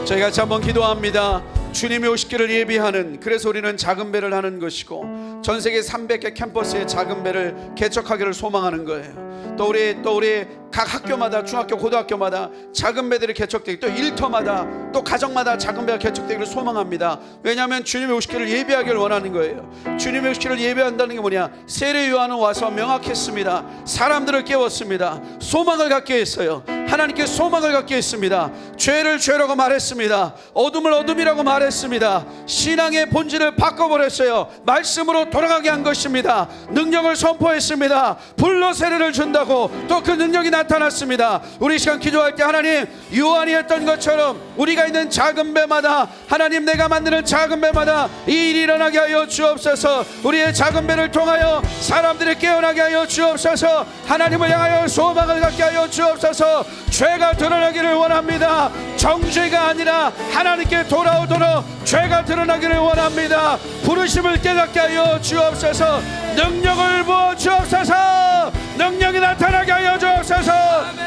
저희가 같이 한번 기도합니다. 주님이 오시기를 예비하는, 그래서 우리는 작은 배를 하는 것이고 전 세계 300개 캠퍼스의 작은 배를 개척하기를 소망하는 거예요. 또 우리 각 학교마다 중학교 고등학교마다 작은 배들이 개척되기, 또 일터마다 또 가정마다 작은 배가 개척되기를 소망합니다. 왜냐하면 주님이 오시기를 예비하기를 원하는 거예요. 주님이 오시기를 예비한다는 게 뭐냐? 세례 요한은 와서 명확했습니다. 사람들을 깨웠습니다. 소망을 갖게 했어요. 하나님께 소망을 갖게 했습니다. 죄를 죄라고 말했습니다. 어둠을 어둠이라고 말했습니다. 신앙의 본질을 바꿔버렸어요. 말씀으로 돌아가게 한 것입니다. 능력을 선포했습니다. 불로 세례를 준다고 또 그 능력이 나타났습니다. 우리 시간 기도할 때 하나님 요한이 했던 것처럼 우리가 있는 작은 배마다 하나님 내가 만드는 작은 배마다 이 일이 일어나게 하여 주옵소서. 우리의 작은 배를 통하여 사람들이 깨어나게 하여 주옵소서. 하나님을 향하여 소망을 갖게 하여 주옵소서. 죄가 드러나기를 원합니다. 정죄가 아니라 하나님께 돌아오도록 죄가 드러나기를 원합니다. 부르심을 깨닫게 하여 주옵소서. 능력을 부어 주옵소서. 능력이 나타나게 하여 주옵소서.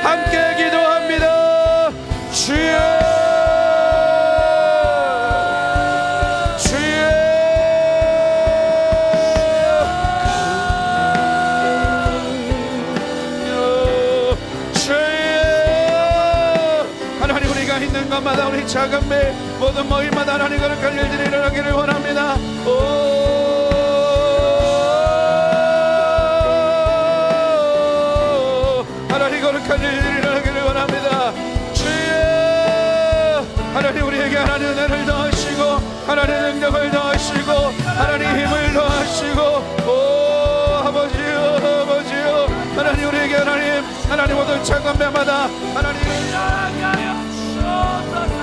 함께 기도합니다. 주여 주여 주여. 하나님 우리가 있는 것마다 우리 작은 배 모든 모임마다 하나님 거룩한 일들이 일어나기를 원합니다. 하나님 거룩한 일들이 일어나기를 원합니다. 주여 하나님 우리에게 하나님 은혜를 더하시고 하나님 능력을 더하시고 하나님 힘을 더하시고 오 아버지요 아버지요 하나님 우리에게 하나님 모든 작은 배마다 하나님 일어나게 하여 주옵소서.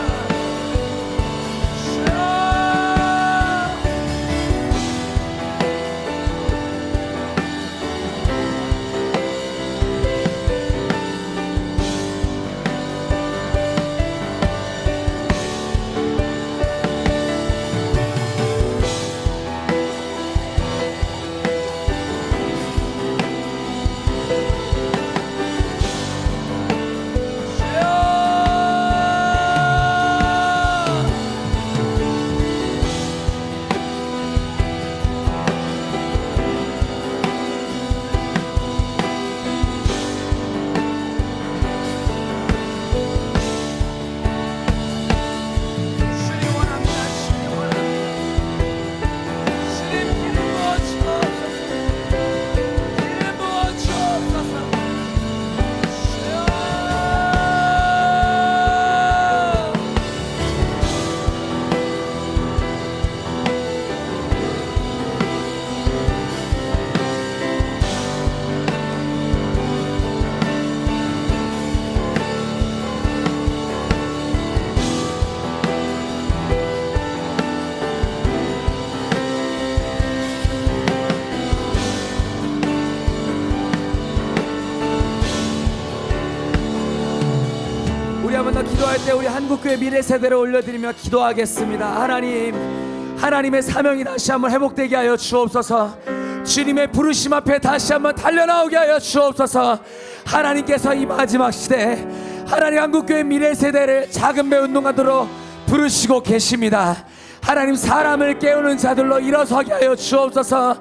기도할 때 우리 한국교회 미래 세대를 올려드리며 기도하겠습니다. 하나님의 사명이 다시 한번 회복되게 하여 주옵소서. 주님의 부르심 앞에 다시 한번 달려나오게 하여 주옵소서. 하나님께서 이 마지막 시대에 하나님 한국교회 미래 세대를 작은 배 운동가들로 부르시고 계십니다. 하나님 사람을 깨우는 자들로 일어서게 하여 주옵소서.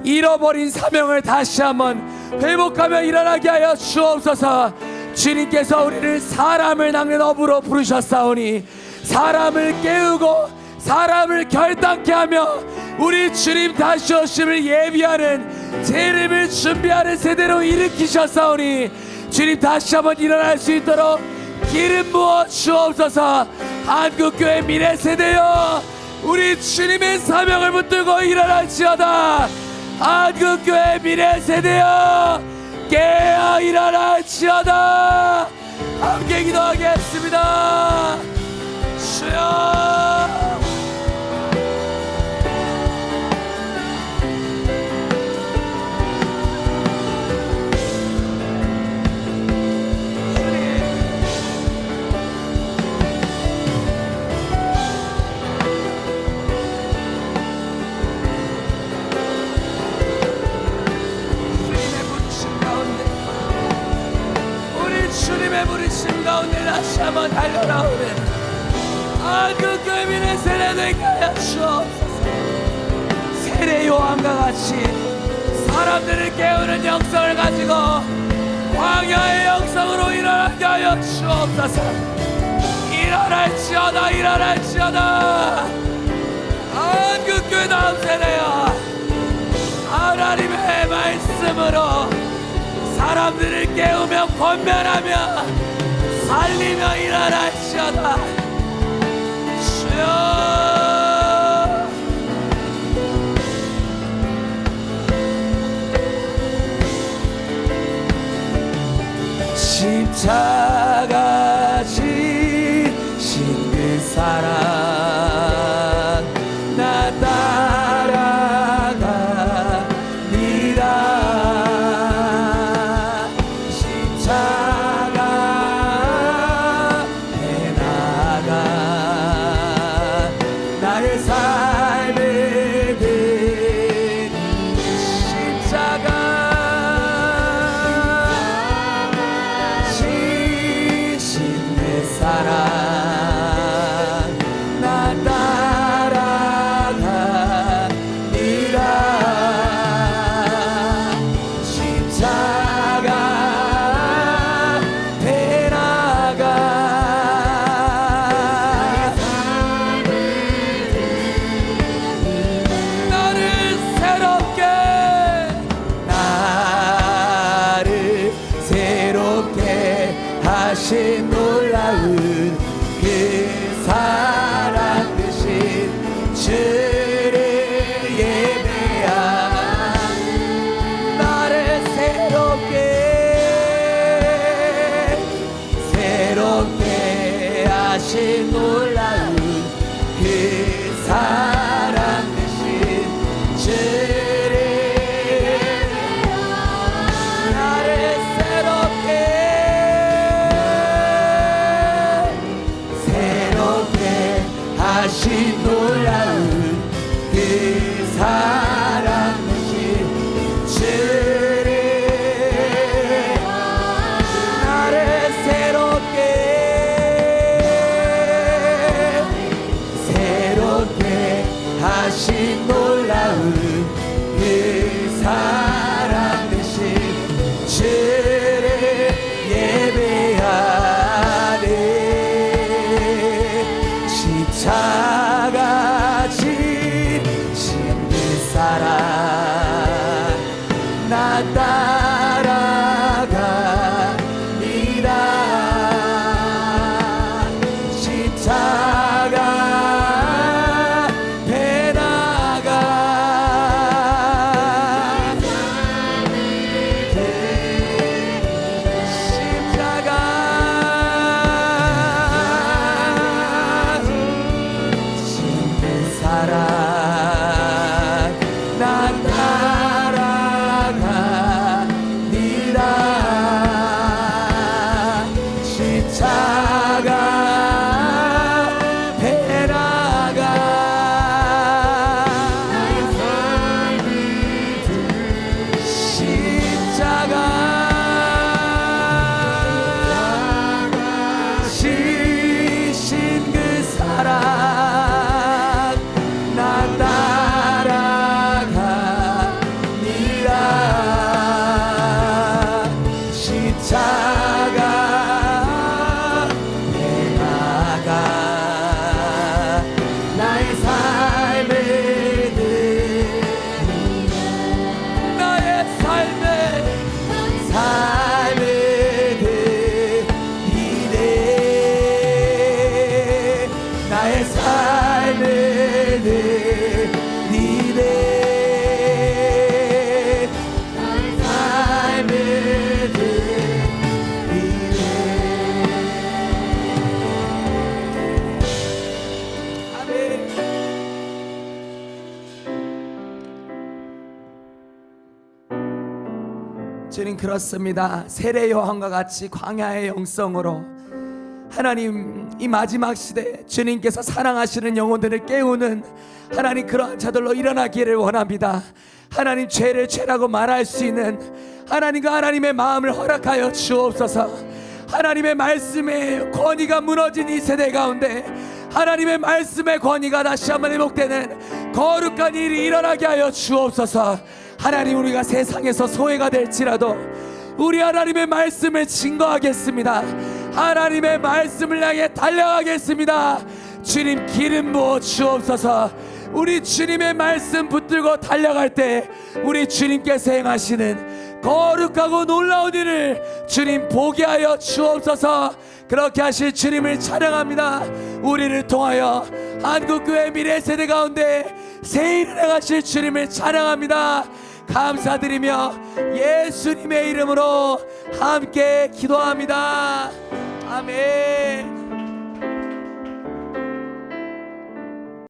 잃어버린 사명을 다시 한번 회복하며 일어나게 하여 주옵소서. 주님께서 우리를 사람을 낚는 업으로 부르셨사오니 사람을 깨우고 사람을 결단케 하며 우리 주님 다시 오심을 예비하는 재림을 준비하는 세대로 일으키셨사오니 주님 다시 한번 일어날 수 있도록 기름 부어 주옵소서. 한국교회 미래 세대여, 우리 주님의 사명을 붙들고 일어날지어다. 한국교회 미래 세대여, 깨어 일어날지어다. 함께 기도하겠습니다. 주여. 주님의 부르심 가운데 다시 한번 달려나오네. 한국교회 미래 세대 되게 하여 주옵소서. 세례 요한과 같이 사람들을 깨우는 영성을 가지고 광야의 영성으로 일어나게 하여 주옵소서. 일어날지어다, 일어날지어다. 한국교회 다음 세대여, 하나님의 말씀으로 사람들을 깨우며 권면하며 살리며 일어날지어다. 주여. 십자가 지신 그 사랑 나 따라가리라. 하신 놀라운 그 사랑 되신 주를 예배한 나를 새롭게 하신 놀라운 그 사랑 되신 주를 예배한 나를 새롭게 그렇습니다. 세례 요한과 같이 광야의 영성으로 하나님, 이 마지막 시대 주님께서 사랑하시는 영혼들을 깨우는 하나님, 그러한 자들로 일어나기를 원합니다. 하나님, 죄를 죄라고 말할 수 있는 하나님과 하나님의 마음을 허락하여 주옵소서. 하나님의 말씀의 권위가 무너진 이 세대 가운데 하나님의 말씀의 권위가 다시 한번 회복되는 거룩한 일이 일어나게 하여 주옵소서. 하나님, 우리가 세상에서 소외가 될지라도 우리 하나님의 말씀을 증거하겠습니다. 하나님의 말씀을 향해 달려가겠습니다. 주님, 기름 부어 주옵소서. 우리 주님의 말씀 붙들고 달려갈 때 우리 주님께서 행하시는 거룩하고 놀라운 일을 주님 보게 하여 주옵소서. 그렇게 하실 주님을 찬양합니다. 우리를 통하여 한국교회 미래 세대 가운데 새 일을 행하실 주님을 찬양합니다. 감사드리며 예수님의 이름으로 함께 기도합니다. 아멘.